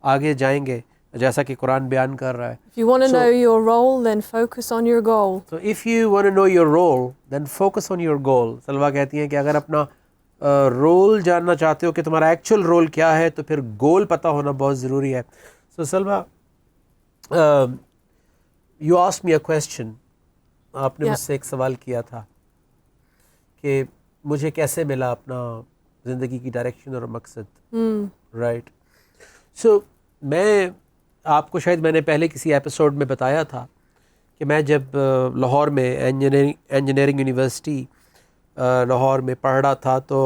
آگے جائیں گے، جیسا کہ قرآن بیان کر رہا ہے. If you want to know your role, then focus on your goal. So if you want to know your role, then focus on your goal. سلوہ کہتی ہیں کہ اگر اپنا رول جاننا چاہتے ہو کہ تمہارا ایکچوئل رول کیا ہے تو پھر گول پتہ ہونا بہت ضروری ہے. So سلوہ you asked me a question. آپ نے مجھ سے ایک سوال کیا تھا کہ مجھے کیسے ملا اپنا زندگی کی ڈائریکشن اور مقصد. رائٹ. سو میں آپ کو شاید میں نے پہلے کسی ایپیسوڈ میں بتایا تھا کہ میں جب لاہور میں انجینئرنگ یونیورسٹی لاہور میں پڑھ رہا تھا تو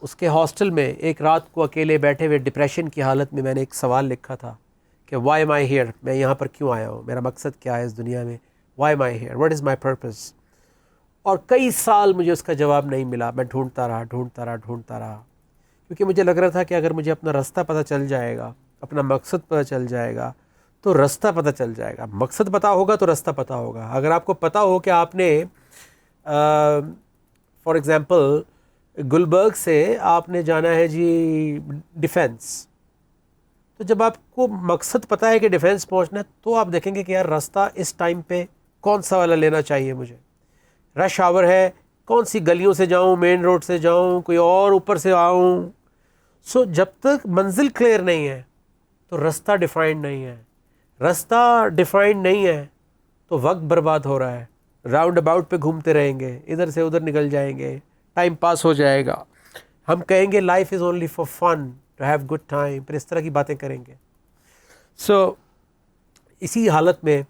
اس کے ہاسٹل میں ایک رات کو اکیلے بیٹھے ہوئے ڈپریشن کی حالت میں نے ایک سوال لکھا تھا کہ وائی ایم آئی ہیئر، میں یہاں پر کیوں آیا ہوں، میرا مقصد کیا ہے اس دنیا میں، why am I here, what is my purpose. اور کئی سال مجھے اس کا جواب نہیں ملا. میں ڈھونڈتا رہا کیونکہ مجھے لگ رہا تھا کہ اگر مجھے اپنا راستہ پتہ چل جائے گا، اپنا مقصد پتہ چل جائے گا تو راستہ پتہ چل جائے گا. مقصد پتہ ہوگا تو راستہ پتہ ہوگا. اگر آپ کو پتہ ہو کہ آپ نے فار ایگزامپل گلبرگ سے آپ نے جانا ہے جی ڈیفینس، تو جب آپ کو مقصد پتہ ہے کہ ڈیفینس پہنچنا ہے تو آپ دیکھیں گے کہ یار راستہ اس ٹائم پہ کون سا والا لینا چاہیے مجھے. رش آور ہے، کون سی گلیوں سے جاؤں، مین روڈ سے جاؤں، کوئی اور اوپر سے آؤں. سو جب تک منزل کلیئر نہیں ہے تو راستہ ڈیفائنڈ نہیں ہے. راستہ ڈیفائنڈ نہیں ہے تو وقت برباد ہو رہا ہے، راؤنڈ اباؤٹ پہ گھومتے رہیں گے، ادھر سے ادھر نکل جائیں گے، ٹائم پاس ہو جائے گا. ہم کہیں گے life is only for fun to have good time, پھر اس طرح کی باتیں کریں گے. سو اسی حالت میں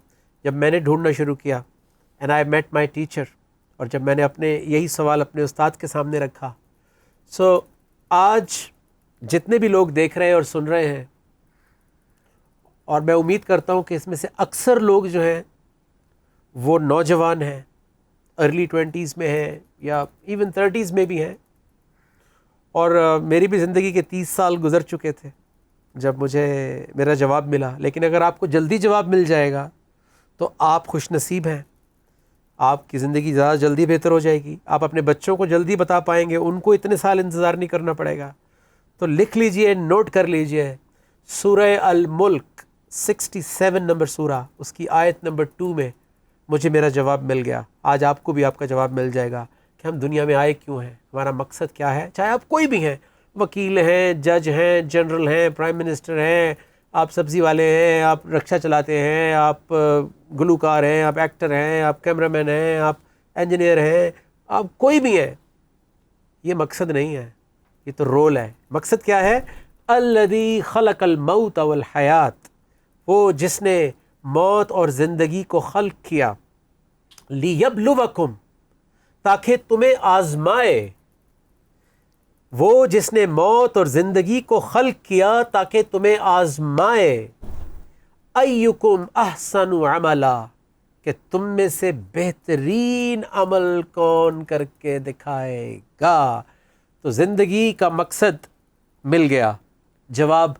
جب میں نے ڈھونڈنا شروع کیا and I meat my teacher, اور جب میں نے اپنے یہی سوال اپنے استاد کے سامنے رکھا، سو آج جتنے بھی لوگ دیکھ رہے ہیں اور سن رہے ہیں، اور میں امید کرتا ہوں کہ اس میں سے اکثر لوگ جو ہیں وہ نوجوان ہیں، ارلی 20s میں ہیں یا ایون 30s میں بھی ہیں، اور میری بھی زندگی کے 30 سال گزر چکے تھے جب مجھے میرا جواب ملا. لیکن اگر آپ کو جلدی جواب مل جائے گا تو آپ خوش نصیب ہیں، آپ کی زندگی زیادہ جلدی بہتر ہو جائے گی، آپ اپنے بچوں کو جلدی بتا پائیں گے، ان کو اتنے سال انتظار نہیں کرنا پڑے گا. تو لکھ لیجئے، نوٹ کر لیجئے، سورہ الملک 67 نمبر سورہ، اس کی آیت نمبر 2 میں مجھے میرا جواب مل گیا. آج آپ کو بھی آپ کا جواب مل جائے گا کہ ہم دنیا میں آئے کیوں ہیں، ہمارا مقصد کیا ہے. چاہے آپ کوئی بھی ہیں، وکیل ہیں، جج ہیں، جنرل ہیں، پرائم منسٹر ہیں، آپ سبزی والے ہیں، آپ رکشہ چلاتے ہیں، آپ گلوکار ہیں، آپ ایکٹر ہیں، آپ کیمرہ مین ہیں، آپ انجینئر ہیں، آپ کوئی بھی ہیں، یہ مقصد نہیں ہے، یہ تو رول ہے. مقصد کیا ہے؟ الذی خلق الموت والحیات، وہ جس نے موت اور زندگی کو خلق کیا، لیبلوکم، تاکہ تمہیں آزمائے. وہ جس نے موت اور زندگی کو خلق کیا تاکہ تمہیں آزمائے. ایکم احسن عملا، کہ تم میں سے بہترین عمل کون کر کے دکھائے گا. تو زندگی کا مقصد مل گیا، جواب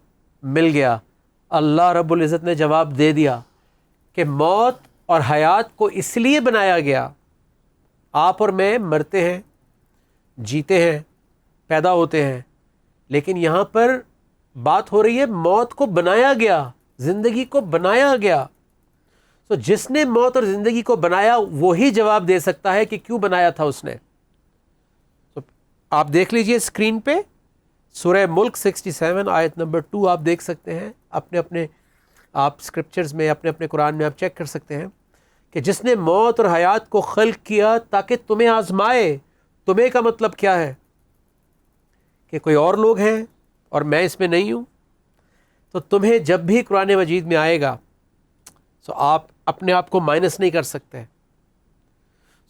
مل گیا. اللہ رب العزت نے جواب دے دیا کہ موت اور حیات کو اس لیے بنایا گیا. آپ اور میں مرتے ہیں، جیتے ہیں، پیدا ہوتے ہیں، لیکن یہاں پر بات ہو رہی ہے موت کو بنایا گیا، زندگی کو بنایا گیا. تو جس نے موت اور زندگی کو بنایا وہی جواب دے سکتا ہے کہ کیوں بنایا تھا اس نے. تو آپ دیکھ لیجئے اسکرین پہ سورہ ملک 67 آیت نمبر 2 آپ دیکھ سکتے ہیں، اپنے آپ اسکرپچرز میں، اپنے قرآن میں آپ چیک کر سکتے ہیں کہ جس نے موت اور حیات کو خلق کیا تاکہ تمہیں آزمائے. تمہیں کا مطلب کیا ہے؟ کہ کوئی اور لوگ ہیں اور میں اس میں نہیں ہوں. تو تمہیں جب بھی قرآن مجید میں آئے گا سو آپ اپنے آپ کو مائنس نہیں کر سکتے.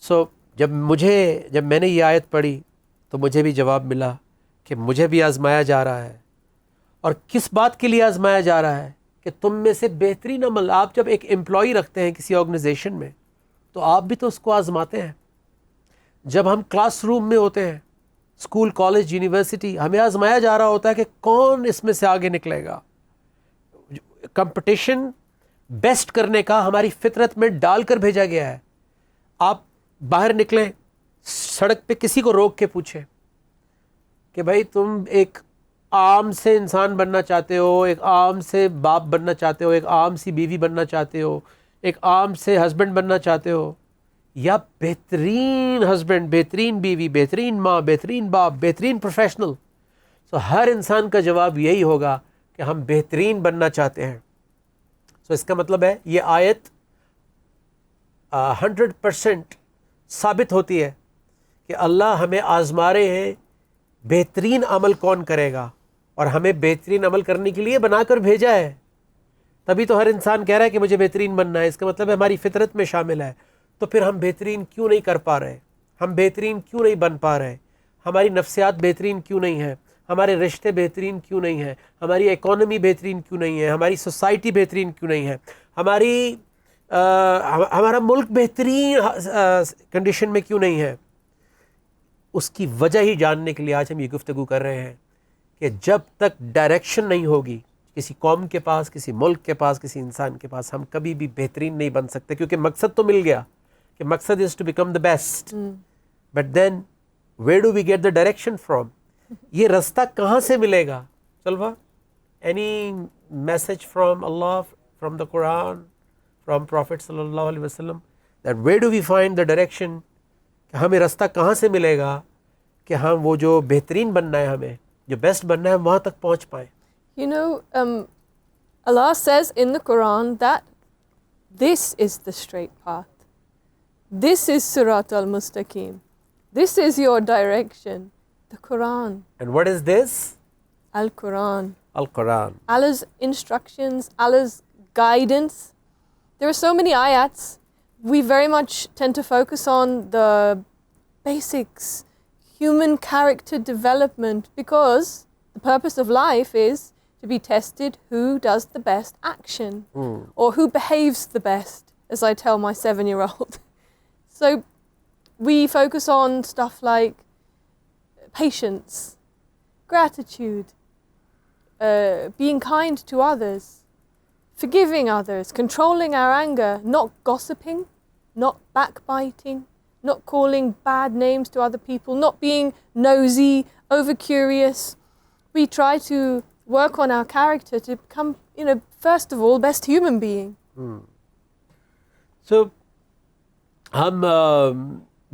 سو جب میں نے یہ آیت پڑھی تو مجھے بھی جواب ملا کہ مجھے بھی آزمایا جا رہا ہے. اور کس بات کے لیے آزمایا جا رہا ہے؟ کہ تم میں سے بہترین عمل. آپ جب ایک امپلائی رکھتے ہیں کسی آرگنائزیشن میں تو آپ بھی تو اس کو آزماتے ہیں. جب ہم کلاس روم میں ہوتے ہیں، اسکول، کالج، یونیورسٹی، ہمیں آزمایا جا رہا ہوتا ہے کہ کون اس میں سے آگے نکلے گا. کمپٹیشن بیسٹ کرنے کا ہماری فطرت میں ڈال کر بھیجا گیا ہے. آپ باہر نکلیں، سڑک پہ کسی کو روک کے پوچھیں کہ بھائی تم ایک عام سے انسان بننا چاہتے ہو، ایک عام سے باپ بننا چاہتے ہو، ایک عام سی بیوی بننا چاہتے ہو، ایک عام سے ہسبینڈ بننا چاہتے ہو، یا بہترین ہسبینڈ، بہترین بیوی، بہترین ماں، بہترین باپ، بہترین پروفیشنل. سو ہر انسان کا جواب یہی ہوگا کہ ہم بہترین بننا چاہتے ہیں. سو اس کا مطلب ہے یہ آیت 100% ثابت ہوتی ہے کہ اللہ ہمیں آزما رہے ہیں بہترین عمل کون کرے گا، اور ہمیں بہترین عمل کرنے کے لیے بنا کر بھیجا ہے. تبھی تو ہر انسان کہہ رہا ہے کہ مجھے بہترین بننا ہے. اس کا مطلب ہے ہماری فطرت میں شامل ہے. تو پھر ہم بہترین کیوں نہیں کر پا رہے؟ ہم بہترین کیوں نہیں بن پا رہے؟ ہماری نفسیات بہترین کیوں نہیں ہے؟ ہمارے رشتے بہترین کیوں نہیں ہیں؟ ہماری اکانومی بہترین کیوں نہیں ہے؟ ہماری سوسائٹی بہترین کیوں نہیں ہے؟ ہمارا ملک بہترین کنڈیشن میں کیوں نہیں ہے؟ اس کی وجہ ہی جاننے کے لیے آج ہم یہ گفتگو کر رہے ہیں کہ جب تک ڈائریکشن نہیں ہوگی کسی قوم کے پاس، کسی ملک کے پاس، کسی انسان کے پاس، ہم کبھی بھی بہترین نہیں بن سکتے. کیونکہ مقصد تو مل گیا کہ مقصد is to become the best. But then where do we get the direction from? یہ رستہ کہاں سے ملے گا؟ چلوا any message from Allah, from the Quran, from Prophet صلی اللہ علیہ وسلم, that where do we find the direction؟ کہ ہمیں رستہ کہاں سے ملے گا کہ ہم وہ جو بہترین بننا ہے، ہمیں جو بیسٹ بننا ہے، وہاں تک پہنچ پائیں. You know, Allah says in the Quran that this is the straight path. This is Sirat al-Mustaqim. This is your direction. The Quran. And what is this? Al-Quran. Al-Quran. Allah's instructions, Allah's guidance. There are so many ayats. We very much tend to focus on the basics, human character development, because the purpose of life is to be tested who does the best action or who behaves the best, as I tell my 7-year-old. So we focus on stuff like patience, gratitude, being kind to others, forgiving others, controlling our anger, not gossiping, not backbiting, not calling bad names to other people, not being nosy, over-curious. We try to work on our character to become, first of all, best human being. So, ہم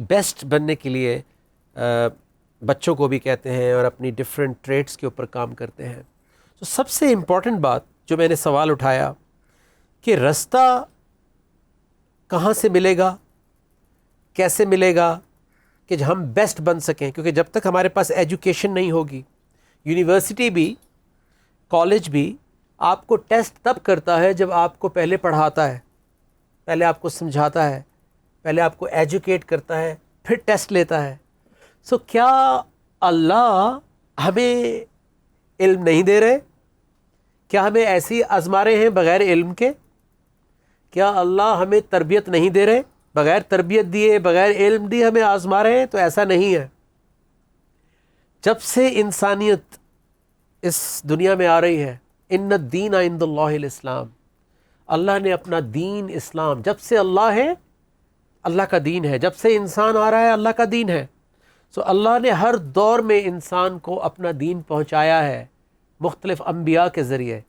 بیسٹ بننے کے لیے بچوں کو بھی کہتے ہیں اور اپنی ڈفرینٹ ٹریٹس کے اوپر کام کرتے ہیں. تو سب سے امپورٹنٹ بات جو میں نے سوال اٹھایا کہ رستہ کہاں سے ملے گا, کیسے ملے گا کہ ہم بیسٹ بن سکیں, کیونکہ جب تک ہمارے پاس ایجوکیشن نہیں ہوگی, یونیورسٹی بھی کالج بھی آپ کو ٹیسٹ تب کرتا ہے جب آپ کو پہلے پڑھاتا ہے, پہلے آپ کو سمجھاتا ہے, پہلے آپ کو ایجوکیٹ کرتا ہے, پھر ٹیسٹ لیتا ہے. سو کیا اللہ ہمیں علم نہیں دے رہے؟ کیا ہمیں ایسی آزما رہے ہیں بغیر علم کے؟ کیا اللہ ہمیں تربیت نہیں دے رہے؟ بغیر تربیت دیے, بغیر علم دیے ہمیں آزما رہے ہیں؟ تو ایسا نہیں ہے. جب سے انسانیت اس دنیا میں آ رہی ہے, ان الدین عند اللہ الاسلام, اللہ نے اپنا دین اسلام, جب سے اللہ ہے اللہ کا دین ہے, جب سے انسان آ رہا ہے اللہ کا دین ہے. سو اللہ نے ہر دور میں انسان کو اپنا دین پہنچایا ہے مختلف انبیاء کے ذریعے,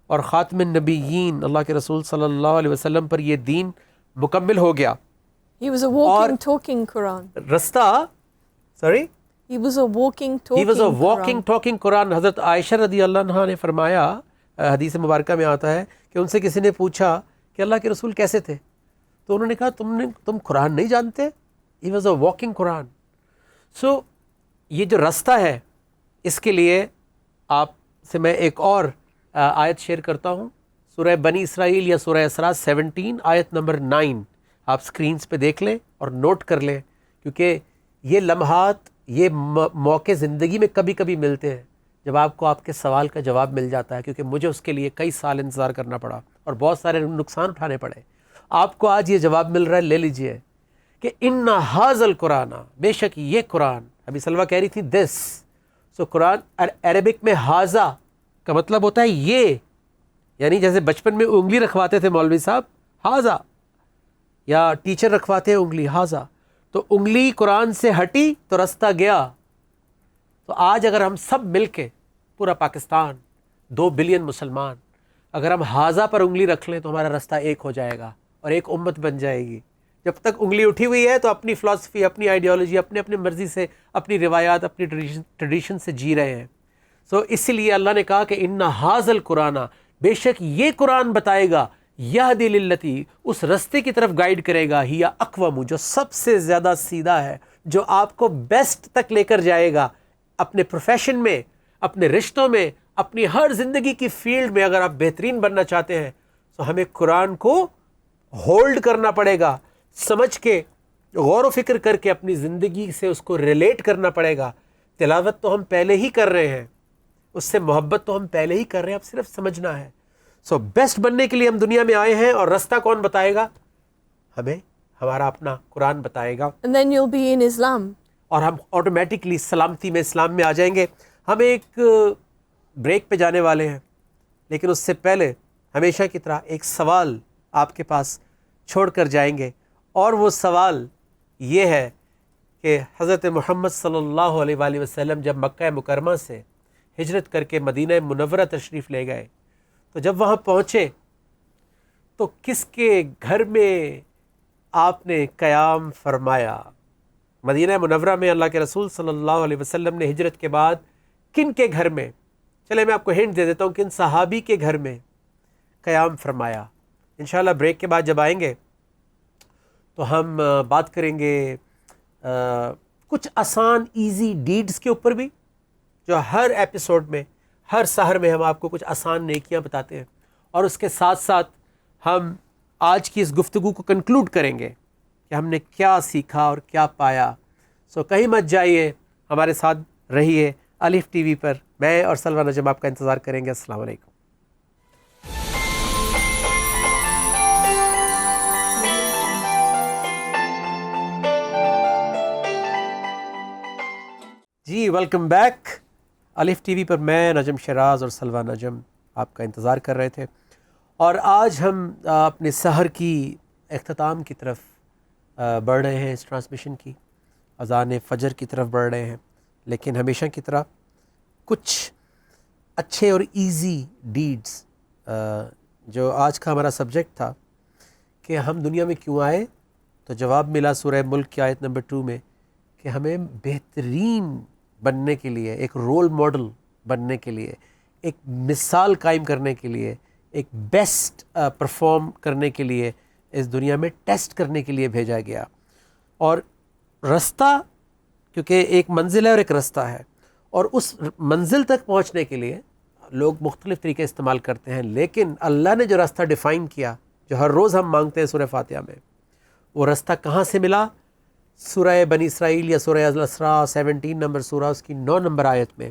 اور خاتم النبیین اللہ کے رسول صلی اللہ علیہ وسلم پر یہ دین مکمل ہو گیا. He was a walking, talking Quran. رستہ sorry He was a walking, talking He was a walking, Quran. talking Quran. حضرت عائشہ رضی اللہ عنہا نے فرمایا, حدیث مبارکہ میں آتا ہے کہ ان سے کسی نے پوچھا کہ اللہ کے رسول کیسے تھے, تو انہوں نے کہا تم قرآن نہیں جانتے. He was a walking Quran. سو یہ جو رستہ ہے اس کے لیے آپ سے میں ایک اور آیت شیئر کرتا ہوں, سورہ بنی اسرائیل یا سورہ اسراء 17 آیت نمبر 9. آپ سکرینز پہ دیکھ لیں اور نوٹ کر لیں, کیونکہ یہ لمحات, یہ موقع زندگی میں کبھی کبھی ملتے ہیں جب آپ کو آپ کے سوال کا جواب مل جاتا ہے, کیونکہ مجھے اس کے لیے کئی سال انتظار کرنا پڑا اور بہت سارے نقصان اٹھانے پڑے. آپ کو آج یہ جواب مل رہا ہے, لے لیجئے کہ ان ھذا القرآن, بے شک یہ قرآن. ابھی سلوہ کہہ رہی تھی دس. سو قرآن عربک میں ھذا کا مطلب ہوتا ہے یہ, یعنی جیسے بچپن میں انگلی رکھواتے تھے مولوی صاحب ھذا, یا ٹیچر رکھواتے ہیں انگلی ھذا, تو انگلی قرآن سے ہٹی تو رستہ گیا. تو آج اگر ہم سب مل کے, پورا پاکستان 2 بلین مسلمان, اگر ہم ھذا پر انگلی رکھ لیں تو ہمارا رستہ ایک ہو جائے گا اور ایک امت بن جائے گی. جب تک انگلی اٹھی ہوئی ہے تو اپنی فلسفی, اپنی آئیڈیالوجی, اپنی مرضی سے, اپنی روایات, اپنی ٹریڈیشن سے جی رہے ہیں. سو اسی لیے اللہ نے کہا کہ ان ھذا القرآن, بے شک یہ قرآن بتائے گا, یہدی للتی, اس رستے کی طرف گائیڈ کرے گا, ہی اقوم, جو سب سے زیادہ سیدھا ہے, جو آپ کو بیسٹ تک لے کر جائے گا اپنے پروفیشن میں, اپنے رشتوں میں, اپنی ہر زندگی کی فیلڈ میں. اگر آپ بہترین بننا چاہتے ہیں تو ہمیں قرآن کو ہولڈ کرنا پڑے گا, سمجھ کے, غور و فکر کر کے اپنی زندگی سے اس کو ریلیٹ کرنا پڑے گا. تلاوت تو ہم پہلے ہی کر رہے ہیں, اس سے محبت تو ہم پہلے ہی کر رہے ہیں, اب صرف سمجھنا ہے. سو بیسٹ بننے کے لیے ہم دنیا میں آئے ہیں, اور رستہ کون بتائے گا؟ ہمیں ہمارا اپنا قرآن بتائے گا. And then you'll be in Islam. اور ہم آٹومیٹکلی سلامتی میں, اسلام میں آ جائیں گے. ہم ایک بریک پہ جانے والے ہیں, لیکن اس سے پہلے ہمیشہ کی طرح ایک سوال آپ کے پاس چھوڑ کر جائیں گے, اور وہ سوال یہ ہے کہ حضرت محمد صلی اللہ علیہ وآلہ وسلم جب مکہ مکرمہ سے ہجرت کر کے مدینہ منورہ تشریف لے گئے, تو جب وہاں پہنچے تو کس کے گھر میں آپ نے قیام فرمایا؟ مدینہ منورہ میں اللہ کے رسول صلی اللہ علیہ وسلم نے ہجرت کے بعد کن کے گھر میں, چلے میں آپ کو ہنٹ دے دیتا ہوں, کن صحابی کے گھر میں قیام فرمایا. انشاءاللہ بریک کے بعد جب آئیں گے تو ہم بات کریں گے کچھ آسان ایزی ڈیڈز کے اوپر بھی، جو ہر ایپیسوڈ میں، ہر سحر میں ہم آپ کو کچھ آسان نیکیاں بتاتے ہیں، اور اس کے ساتھ ساتھ ہم آج کی اس گفتگو کو کنکلوڈ کریں گے کہ ہم نے کیا سیکھا اور کیا پایا. سو کہیں مت جائیے، ہمارے ساتھ رہیے. الف ٹی وی پر میں اور سلویٰ نجم آپ کا انتظار کریں گے. السلام علیکم. جی ویلکم بیک. الف ٹی وی پر میں نجم شراز اور سلویٰ نجم آپ کا انتظار کر رہے تھے، اور آج ہم اپنے سحر کی اختتام کی طرف بڑھ رہے ہیں. اس ٹرانسمیشن کی اذان فجر کی طرف بڑھ رہے ہیں، لیکن ہمیشہ کی طرح کچھ اچھے اور ایزی ڈیڈز. جو آج کا ہمارا سبجیکٹ تھا کہ ہم دنیا میں کیوں آئے، تو جواب ملا سورہ ملک کی آیت نمبر 2 میں کہ ہمیں بہترین بننے کے لیے، ایک رول ماڈل بننے کے لیے، ایک مثال قائم کرنے کے لیے، ایک بیسٹ پرفارم کرنے کے لیے اس دنیا میں ٹیسٹ کرنے کے لیے بھیجا گیا. اور رستہ، کیونکہ ایک منزل ہے اور ایک رستہ ہے، اور اس منزل تک پہنچنے کے لیے لوگ مختلف طریقے استعمال کرتے ہیں، لیکن اللہ نے جو راستہ ڈیفائن کیا، جو ہر روز ہم مانگتے ہیں سورہ فاتحہ میں، وہ راستہ کہاں سے ملا؟ سورہ بنی اسرائیل یا سورہ الاسراء 17 نمبر سورہ، اس کی 9 نمبر آیت میں،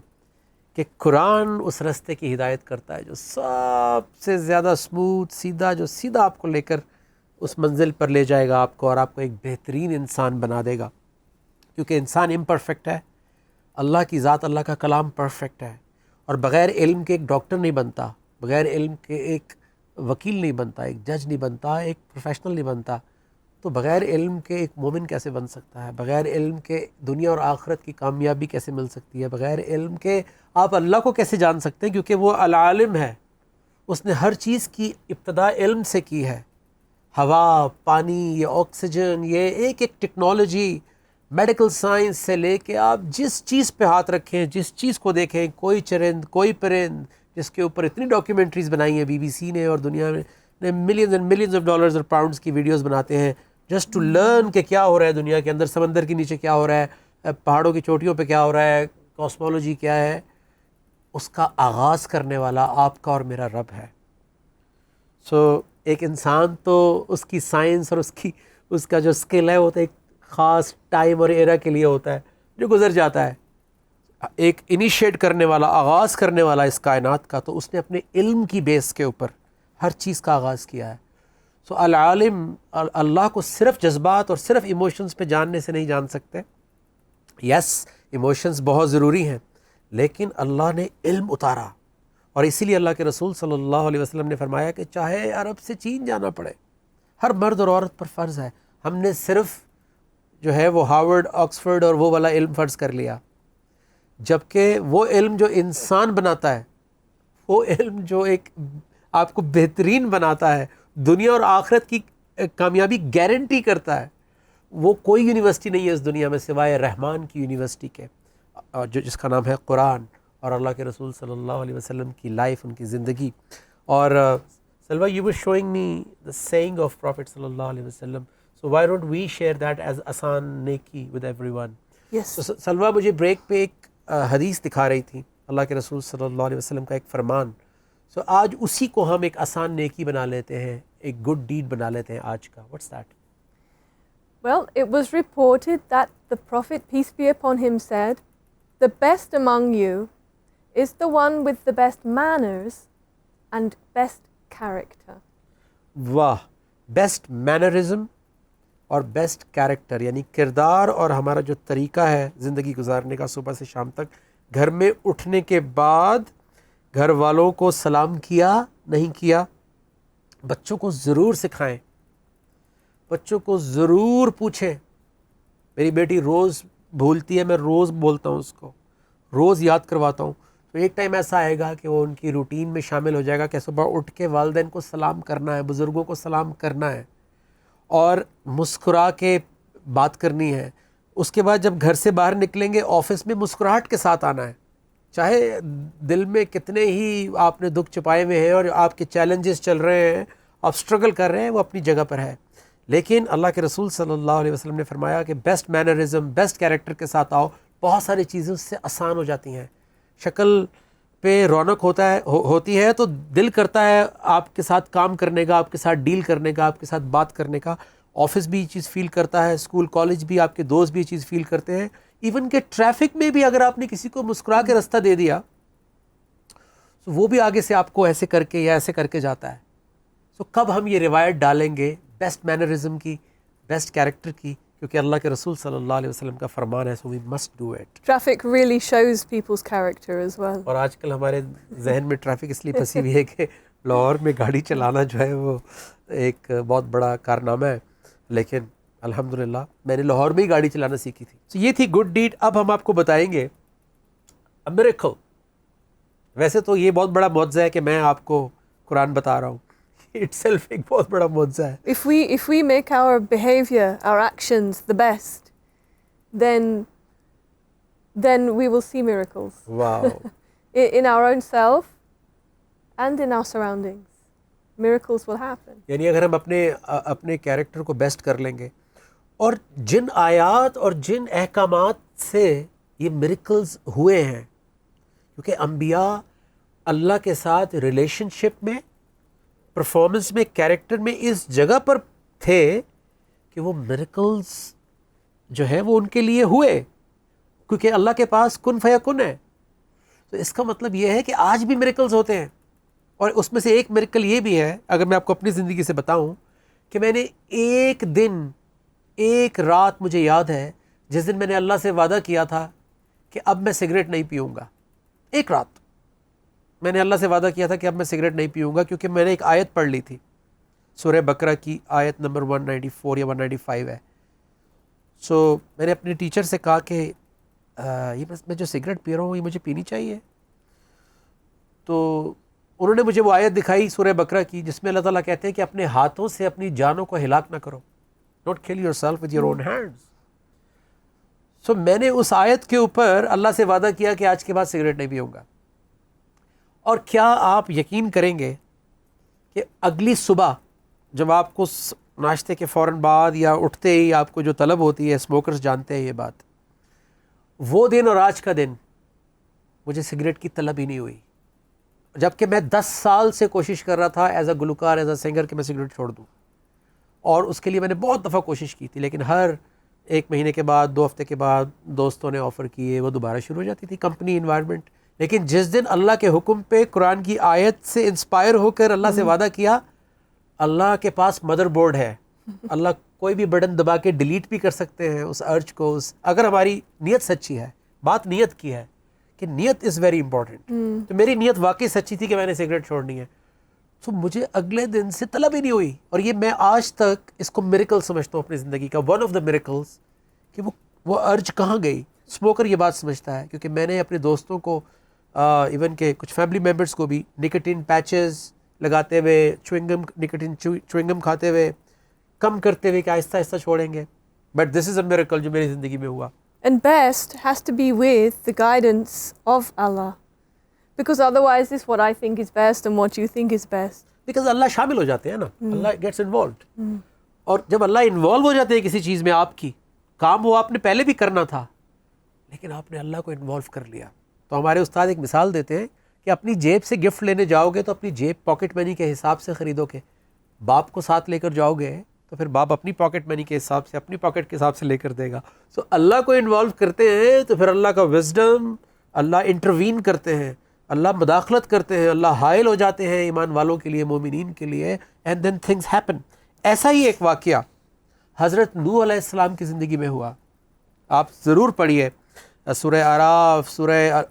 کہ قرآن اس راستے کی ہدایت کرتا ہے جو سب سے زیادہ سموتھ، سیدھا، جو سیدھا آپ کو لے کر اس منزل پر لے جائے گا آپ کو، اور آپ کو ایک بہترین انسان بنا دے گا. کیونکہ انسان امپرفیکٹ ہے، اللہ کی ذات، اللہ کا کلام پرفیکٹ ہے، اور بغیر علم کے ایک ڈاکٹر نہیں بنتا، بغیر علم کے ایک وکیل نہیں بنتا، ایک جج نہیں بنتا، ایک پروفیشنل نہیں بنتا. تو بغیر علم کے ایک مومن کیسے بن سکتا ہے؟ بغیر علم کے دنیا اور آخرت کی کامیابی کیسے مل سکتی ہے؟ بغیر علم کے آپ اللہ کو کیسے جان سکتے ہیں؟ کیونکہ وہ العالم ہے، اس نے ہر چیز کی ابتدا علم سے کی ہے. ہوا، پانی، یہ آکسیجن، یہ ایک ایک ٹیکنالوجی، میڈیکل سائنس سے لے کے آپ جس چیز پہ ہاتھ رکھیں، جس چیز کو دیکھیں، کوئی چرند، کوئی پرند، جس کے اوپر اتنی ڈاکیومنٹریز بنائی ہیں BBC نے، اور دنیا میں millions and millions of dollars اور پاؤنڈز کی ویڈیوز بناتے ہیں جسٹ ٹو لرن کہ کیا ہو رہا ہے دنیا کے اندر، سمندر کے نیچے کیا ہو رہا ہے، پہاڑوں کی چوٹیوں پہ کیا ہو رہا ہے، کاسمولوجی کیا ہے. اس کا آغاز کرنے والا آپ کا اور میرا رب ہے. سو ایک انسان تو اس کی سائنس اور اس کا جو سکل ہے وہ تو ایک خاص ٹائم اور ایرا کے لیے ہوتا ہے جو گزر جاتا ہے. ایک انیشیٹ کرنے والا، آغاز کرنے والا اس کائنات کا، تو اس نے اپنے علم کی بیس کے اوپر ہر چیز کا آغاز کیا ہے. سو العالم اللہ کو صرف جذبات اور صرف ایموشنز پہ جاننے سے نہیں جان سکتے. یس، ایموشنز بہت ضروری ہیں، لیکن اللہ نے علم اتارا، اور اسی لیے اللہ کے رسول صلی اللہ علیہ وسلم نے فرمایا کہ چاہے عرب سے چین جانا پڑے، ہر مرد اور عورت پر فرض ہے. ہم نے صرف جو ہے وہ ہارورڈ، آکسفورڈ اور وہ والا علم فرض کر لیا، جبکہ وہ علم جو انسان بناتا ہے، وہ علم جو ایک آپ کو بہترین بناتا ہے، دنیا اور آخرت کی کامیابی گارنٹی کرتا ہے، وہ کوئی یونیورسٹی نہیں ہے اس دنیا میں سوائے رحمان کی یونیورسٹی کے، جس کا نام ہے قرآن اور اللہ کے رسول صلی اللہ علیہ وسلم کی لائف، ان کی زندگی. اور سلویٰ، you were showing me the saying of Prophet صلی اللہ علیہ وسلم, so why don't we share that as آسان نیکی with everyone. Yes. So سلویٰ مجھے بریک پہ ایک حدیث دکھا رہی تھی، اللہ کے رسول صلی اللہ علیہ وسلم کا ایک فرمان. سو آج اسی کو ہم ایک آسان نیکی بنا لیتے ہیں، ایک گڈ ڈیڈ بنا لیتے ہیں آج کا. What's that? Well, it was reported that the Prophet, peace be upon him, said, "The best among you is the one with the best manners and best character." واہ، بیسٹ مینرزم اور بیسٹ کیریکٹر، یعنی کردار اور ہمارا جو طریقہ ہے زندگی گزارنے کا، صبح سے شام تک، گھر میں اٹھنے کے بعد گھر والوں کو سلام کیا نہیں کیا. بچوں کو ضرور سکھائیں، بچوں کو ضرور پوچھیں. میری بیٹی روز بھولتی ہے، میں روز بولتا ہوں، اس کو روز یاد کرواتا ہوں. تو ایک ٹائم ایسا آئے گا کہ وہ ان کی روٹین میں شامل ہو جائے گا کہ صبح اٹھ کے والدین کو سلام کرنا ہے، بزرگوں کو سلام کرنا ہے، اور مسکرا کے بات کرنی ہے. اس کے بعد جب گھر سے باہر نکلیں گے، آفس میں مسکراہٹ کے ساتھ آنا ہے. چاہے دل میں کتنے ہی آپ نے دکھ چھپائے ہوئے ہیں اور آپ کے چیلنجز چل رہے ہیں، آپ اسٹرگل کر رہے ہیں، وہ اپنی جگہ پر ہے، لیکن اللہ کے رسول صلی اللہ علیہ وسلم نے فرمایا کہ بیسٹ مینرزم، بیسٹ کیریکٹر کے ساتھ آؤ، بہت ساری چیزیں اس سے آسان ہو جاتی ہیں. شکل پہ رونق ہوتی ہے تو دل کرتا ہے آپ کے ساتھ کام کرنے کا، آپ کے ساتھ ڈیل کرنے کا، آپ کے ساتھ بات کرنے کا. آفس بھی یہ چیز فیل کرتا ہے، اسکول کالج بھی، آپ کے دوست بھی یہ چیز فیل کرتے ہیں. ایون کہ ٹریفک میں بھی اگر آپ نے کسی کو مسکرا کے رستہ دے دیا تو وہ بھی آگے سے آپ کو ایسے کر کے یا ایسے کر کے جاتا ہے. سو کب ہم یہ روایت ڈالیں گے بیسٹ مینرزم کی، بیسٹ کیریکٹر کی، کیونکہ اللہ کے رسول صلی اللہ علیہ وسلم کا فرمان ہے. So we must do it. Traffic really shows people's character as well. اور آج کل ہمارے ذہن میں ٹریفک اس لیے پھنسی ہوئی ہے کہ لاہور میں گاڑی چلانا جو ہے وہ ایک بہت بڑا کارنامہ ہے. لیکن الحمدللہ میں نے لاہور میں ہی گاڑی چلانا سیکھی تھی. تو یہ تھی گڈ ڈیڈ. اب ہم آپ کو بتائیں گے میریکل. ویسے تو یہ بہت بڑا معجزہ ہے کہ میں آپ کو قرآن بتا رہا ہوں، اٹ سیلف ایک بہت بڑا معجزہ ہے. If we make our behavior, our actions the best, then we will see miracles. Wow. In our own self and in our surroundings. Miracles will happen. یعنی اگر ہم اپنے کیریکٹر کو بیسٹ کر لیں گے، اور جن آیات اور جن احکامات سے یہ میریکلز ہوئے ہیں، کیونکہ انبیاء اللہ کے ساتھ ریلیشن شپ میں، پرفارمنس میں، کیریکٹر میں اس جگہ پر تھے کہ وہ میریکلز جو ہے وہ ان کے لیے ہوئے، کیونکہ اللہ کے پاس کن فیکن ہے. تو اس کا مطلب یہ ہے کہ آج بھی میریکلز ہوتے ہیں. اور اس میں سے ایک میریکل یہ بھی ہے، اگر میں آپ کو اپنی زندگی سے بتاؤں، کہ میں نے ایک دن، ایک رات مجھے یاد ہے جس دن میں نے اللہ سے وعدہ کیا تھا کہ اب میں سگریٹ نہیں پیوں گا. ایک رات میں نے اللہ سے وعدہ کیا تھا کہ اب میں سگریٹ نہیں پیوں گا، کیونکہ میں نے ایک آیت پڑھ لی تھی، سورہ بقرہ کی آیت نمبر 194 یا 195 ہے. سو میں نے اپنے ٹیچر سے کہا کہ یہ بس میں جو سگریٹ پی رہا ہوں یہ مجھے پینی چاہیے. تو انہوں نے مجھے وہ آیت دکھائی سورہ بقرہ کی، جس میں اللہ تعالیٰ کہتے ہیں کہ اپنے ہاتھوں سے اپنی جانوں کو ہلاک نہ کرو. Don't kill yourself with your own hands. So میں نے اس آیت کے اوپر اللہ سے وعدہ کیا کہ آج کے بعد سگریٹ نہیں پیوں گا. اور کیا آپ یقین کریں گے کہ اگلی صبح جب آپ کو ناشتے کے فوراً بعد یا اٹھتے ہی آپ کو جو طلب ہوتی ہے، اسموکرز جانتے ہیں یہ بات، وہ دن اور آج کا دن مجھے سگریٹ کی طلب ہی نہیں ہوئی. جبکہ میں 10 سال سے کوشش کر رہا تھا ایز اے گلوکار، ایز اے سنگر، کہ میں سگریٹ چھوڑ دوں. اور اس کے لیے میں نے بہت دفعہ کوشش کی تھی، لیکن ہر 1 مہینے کے بعد، 2 ہفتے کے بعد دوستوں نے آفر کیے، وہ دوبارہ شروع ہو جاتی تھی، کمپنی انوائرمنٹ. لیکن جس دن اللہ کے حکم پہ قرآن کی آیت سے انسپائر ہو کر اللہ سے وعدہ کیا، اللہ کے پاس مدر بورڈ ہے. اللہ کوئی بھی بٹن دبا کے ڈیلیٹ بھی کر سکتے ہیں اس ارج کو، اگر ہماری نیت سچی ہے. بات نیت کی ہے کہ نیت از ویری امپورٹنٹ. تو میری نیت واقعی سچی تھی کہ میں نے سگریٹ چھوڑنی ہے. تو مجھے اگلے دن سے طلب ہی نہیں ہوئی. اور یہ میں آج تک اس کو میریکل سمجھتا ہوں اپنی زندگی کا، ون آف دا میریکلز، کہ وہ ارج کہاں گئی. اسموکر یہ بات سمجھتا ہے، کیونکہ میں نے اپنے دوستوں کو، ایون کہ کچھ فیملی ممبرس کو بھی نکوٹین پیچز لگاتے ہوئے، نکوٹین چوئنگم کھاتے ہوئے، کم کرتے ہوئے کہ آہستہ آہستہ چھوڑیں گے. But this is a miracle جو میری زندگی میں ہوا. And best has to be with the guidance of Allah. Because otherwise it's what I think is best and what you think is best. Because اللہ شامل ہو جاتے ہیں نا، اللہ gets involved. اور جب اللہ انوالو ہو جاتے ہیں کسی چیز میں، آپ کی کام وہ آپ نے پہلے بھی کرنا تھا، لیکن آپ نے اللہ کو انوالو کر لیا. تو ہمارے استاد ایک مثال دیتے ہیں کہ اپنی جیب سے گفٹ لینے جاؤ گے تو اپنی جیب پاکٹ منی کے حساب سے خریدو گے. باپ کو ساتھ لے کر جاؤ گے تو پھر باپ اپنی پاکٹ منی کے حساب سے، اپنی پاکٹ کے حساب سے لے کر دے گا. سو اللہ کو انوالو کرتے ہیں تو پھر اللہ کا وزڈم، اللہ انٹروین کرتے ہیں، اللہ مداخلت کرتے ہیں، اللہ حائل ہو جاتے ہیں ایمان والوں کے لیے، مومنین کے لیے. And then things happen. ایسا ہی ایک واقعہ حضرت نوح علیہ السلام کی زندگی میں ہوا. آپ ضرور پڑھیے سورہ اعراف، سورہ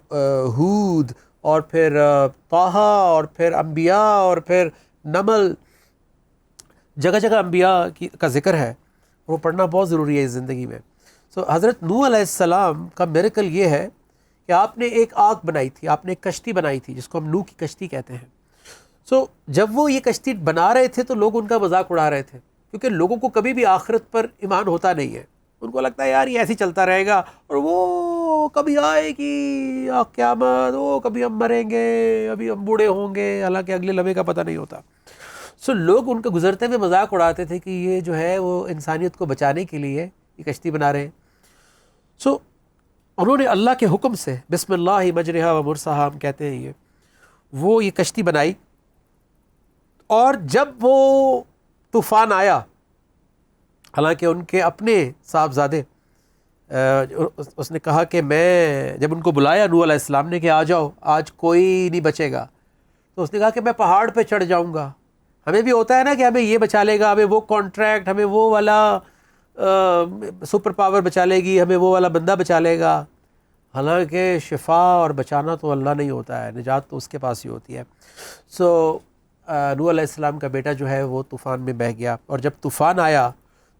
ہود، اور پھر طٰہٰ، اور پھر انبیاء، اور پھر نمل. جگہ جگہ انبیاء کا ذکر ہے، وہ پڑھنا بہت ضروری ہے اس زندگی میں. سو حضرت نوح علیہ السلام کا میریکل یہ ہے کہ آپ نے ایک آگ بنائی تھی، آپ نے ایک کشتی بنائی تھی جس کو ہم نوح کی کشتی کہتے ہیں. سو جب وہ یہ کشتی بنا رہے تھے تو لوگ ان کا مذاق اڑا رہے تھے، کیونکہ لوگوں کو کبھی بھی آخرت پر ایمان ہوتا نہیں ہے. ان کو لگتا ہے یار یہ ایسے ہی چلتا رہے گا، اور وہ کبھی آئے گی قیامت، وہ کبھی ہم مریں گے، ابھی ہم بوڑھے ہوں گے، حالانکہ اگلے لمحے کا پتہ نہیں ہوتا. سو لوگ ان کا گزرتے ہوئے مذاق اڑاتے تھے کہ یہ جو ہے وہ انسانیت کو بچانے کے لیے یہ کشتی بنا رہے ہیں. سو انہوں نے اللہ کے حکم سے بسم اللہ مجرہا و مرساہا ہم کہتے ہیں وہ یہ کشتی بنائی. اور جب وہ طوفان آیا، حالانکہ ان کے اپنے صاحبزادے اس نے کہا کہ میں جب ان کو بلایا نوح علیہ السلام نے کہ آ جاؤ آج کوئی نہیں بچے گا، تو اس نے کہا کہ میں پہاڑ پہ چڑھ جاؤں گا. ہمیں بھی ہوتا ہے نا کہ ہمیں یہ بچا لے گا، ہمیں وہ کانٹریکٹ، ہمیں وہ والا سپر پاور بچا لے گی، ہمیں وہ والا بندہ بچا لے گا. حالانکہ شفا اور بچانا تو اللہ نہیں ہوتا ہے، نجات تو اس کے پاس ہی ہوتی ہے. سو نوح علیہ السلام کا بیٹا جو ہے وہ طوفان میں بہہ گیا، اور جب طوفان آیا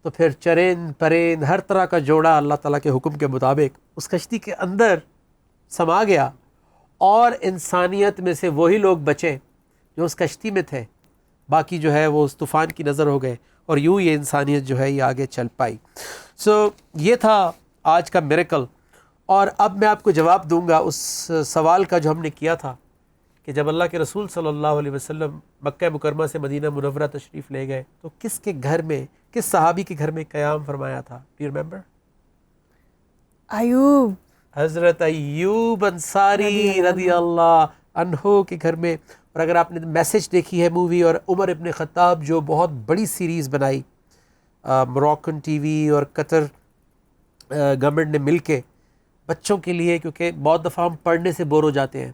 تو پھر چرند پرند ہر طرح کا جوڑا اللہ تعالیٰ کے حکم کے مطابق اس کشتی کے اندر سما گیا، اور انسانیت میں سے وہی لوگ بچے جو اس کشتی میں تھے، باقی جو ہے وہ اس طوفان کی نظر ہو گئے، اور یوں یہ انسانیت جو ہے یہ آگے چل پائی. سو یہ تھا آج کا میریکل. اور اب میں آپ کو جواب دوں گا اس سوال کا جو ہم نے کیا تھا کہ جب اللہ کے رسول صلی اللہ علیہ وسلم مکہ مکرمہ سے مدینہ منورہ تشریف لے گئے تو کس کے گھر میں، کس صحابی کے گھر میں قیام فرمایا تھا؟ Do you remember? ایوب، حضرت ایوب انصاری رضی اللہ عنہ کے گھر میں. اور اگر آپ نے میسج دیکھی ہے مووی، اور عمر ابن خطاب جو بہت بڑی سیریز بنائی موراکن ٹی وی اور قطر گورنمنٹ نے مل کے بچوں کے لیے، کیونکہ بہت دفعہ ہم پڑھنے سے بور ہو جاتے ہیں،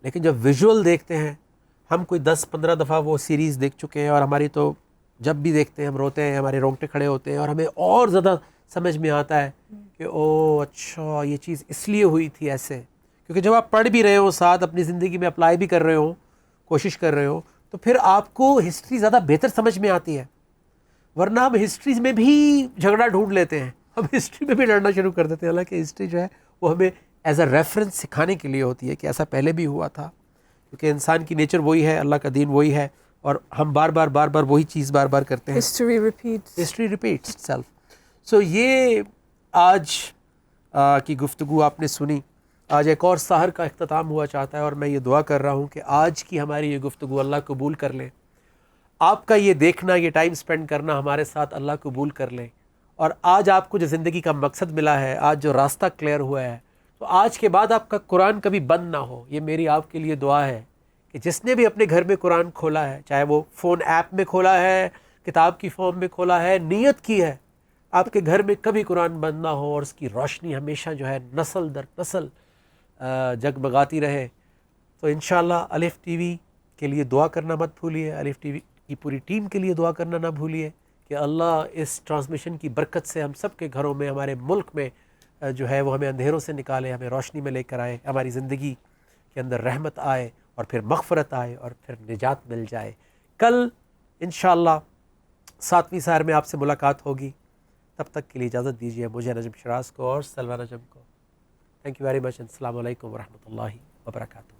لیکن جب ویژول دیکھتے ہیں، ہم کوئی 10-15 دفعہ وہ سیریز دیکھ چکے ہیں، اور ہماری تو جب بھی دیکھتے ہیں ہم روتے ہیں، ہمارے رونگٹے کھڑے ہوتے ہیں، اور ہمیں اور زیادہ سمجھ میں آتا ہے کہ او اچھا یہ چیز اس لیے ہوئی تھی ایسے. کیونکہ جب آپ پڑھ بھی رہے ہوں، ساتھ اپنی زندگی میں اپلائی بھی کر رہے ہوں، کوشش کر رہے ہو، تو پھر آپ کو ہسٹری زیادہ بہتر سمجھ میں آتی ہے. ورنہ ہم ہسٹریز میں بھی جھگڑا ڈھونڈ لیتے ہیں، ہم ہسٹری میں بھی لڑنا شروع کر دیتے ہیں، حالانکہ ہسٹری جو ہے وہ ہمیں ایز اے ریفرنس سکھانے کے لیے ہوتی ہے کہ ایسا پہلے بھی ہوا تھا. کیونکہ انسان کی نیچر وہی ہے، اللہ کا دین وہی ہے، اور ہم بار بار وہی چیز بار بار کرتے ہیں. History repeats itself. سو یہ آج کی گفتگو آپ نے سنی. آج ایک اور سحر کا اختتام ہوا چاہتا ہے، اور میں یہ دعا کر رہا ہوں کہ آج کی ہماری یہ گفتگو اللہ قبول کر لے. آپ کا یہ دیکھنا، یہ ٹائم سپینڈ کرنا ہمارے ساتھ اللہ قبول کر لے. اور آج آپ کو جو زندگی کا مقصد ملا ہے، آج جو راستہ کلیئر ہوا ہے، تو آج کے بعد آپ کا قرآن کبھی بند نہ ہو. یہ میری آپ کے لیے دعا ہے کہ جس نے بھی اپنے گھر میں قرآن کھولا ہے، چاہے وہ فون ایپ میں کھولا ہے، کتاب کی فارم میں کھولا ہے، نیت کی ہے، آپ کے گھر میں کبھی قرآن بند نہ ہو، اور اس کی روشنی ہمیشہ جو ہے نسل در نسل جگمگاتی رہے. تو انشاءاللہ الف ٹی وی کے لیے دعا کرنا مت بھولیے، الف ٹی وی کی پوری ٹیم کے لیے دعا کرنا نہ بھولیے کہ اللہ اس ٹرانسمیشن کی برکت سے ہم سب کے گھروں میں، ہمارے ملک میں جو ہے وہ ہمیں اندھیروں سے نکالے، ہمیں روشنی میں لے کر آئے، ہماری زندگی کے اندر رحمت آئے، اور پھر مغفرت آئے، اور پھر نجات مل جائے. کل انشاءاللہ 7ویں سحر میں آپ سے ملاقات ہوگی. تب تک کے لیے اجازت دیجیے مجھے، نجم شراز کو اور سلوہ نجم کو. Thank you very much. السلام علیکم ورحمۃ اللہ وبرکاتہ.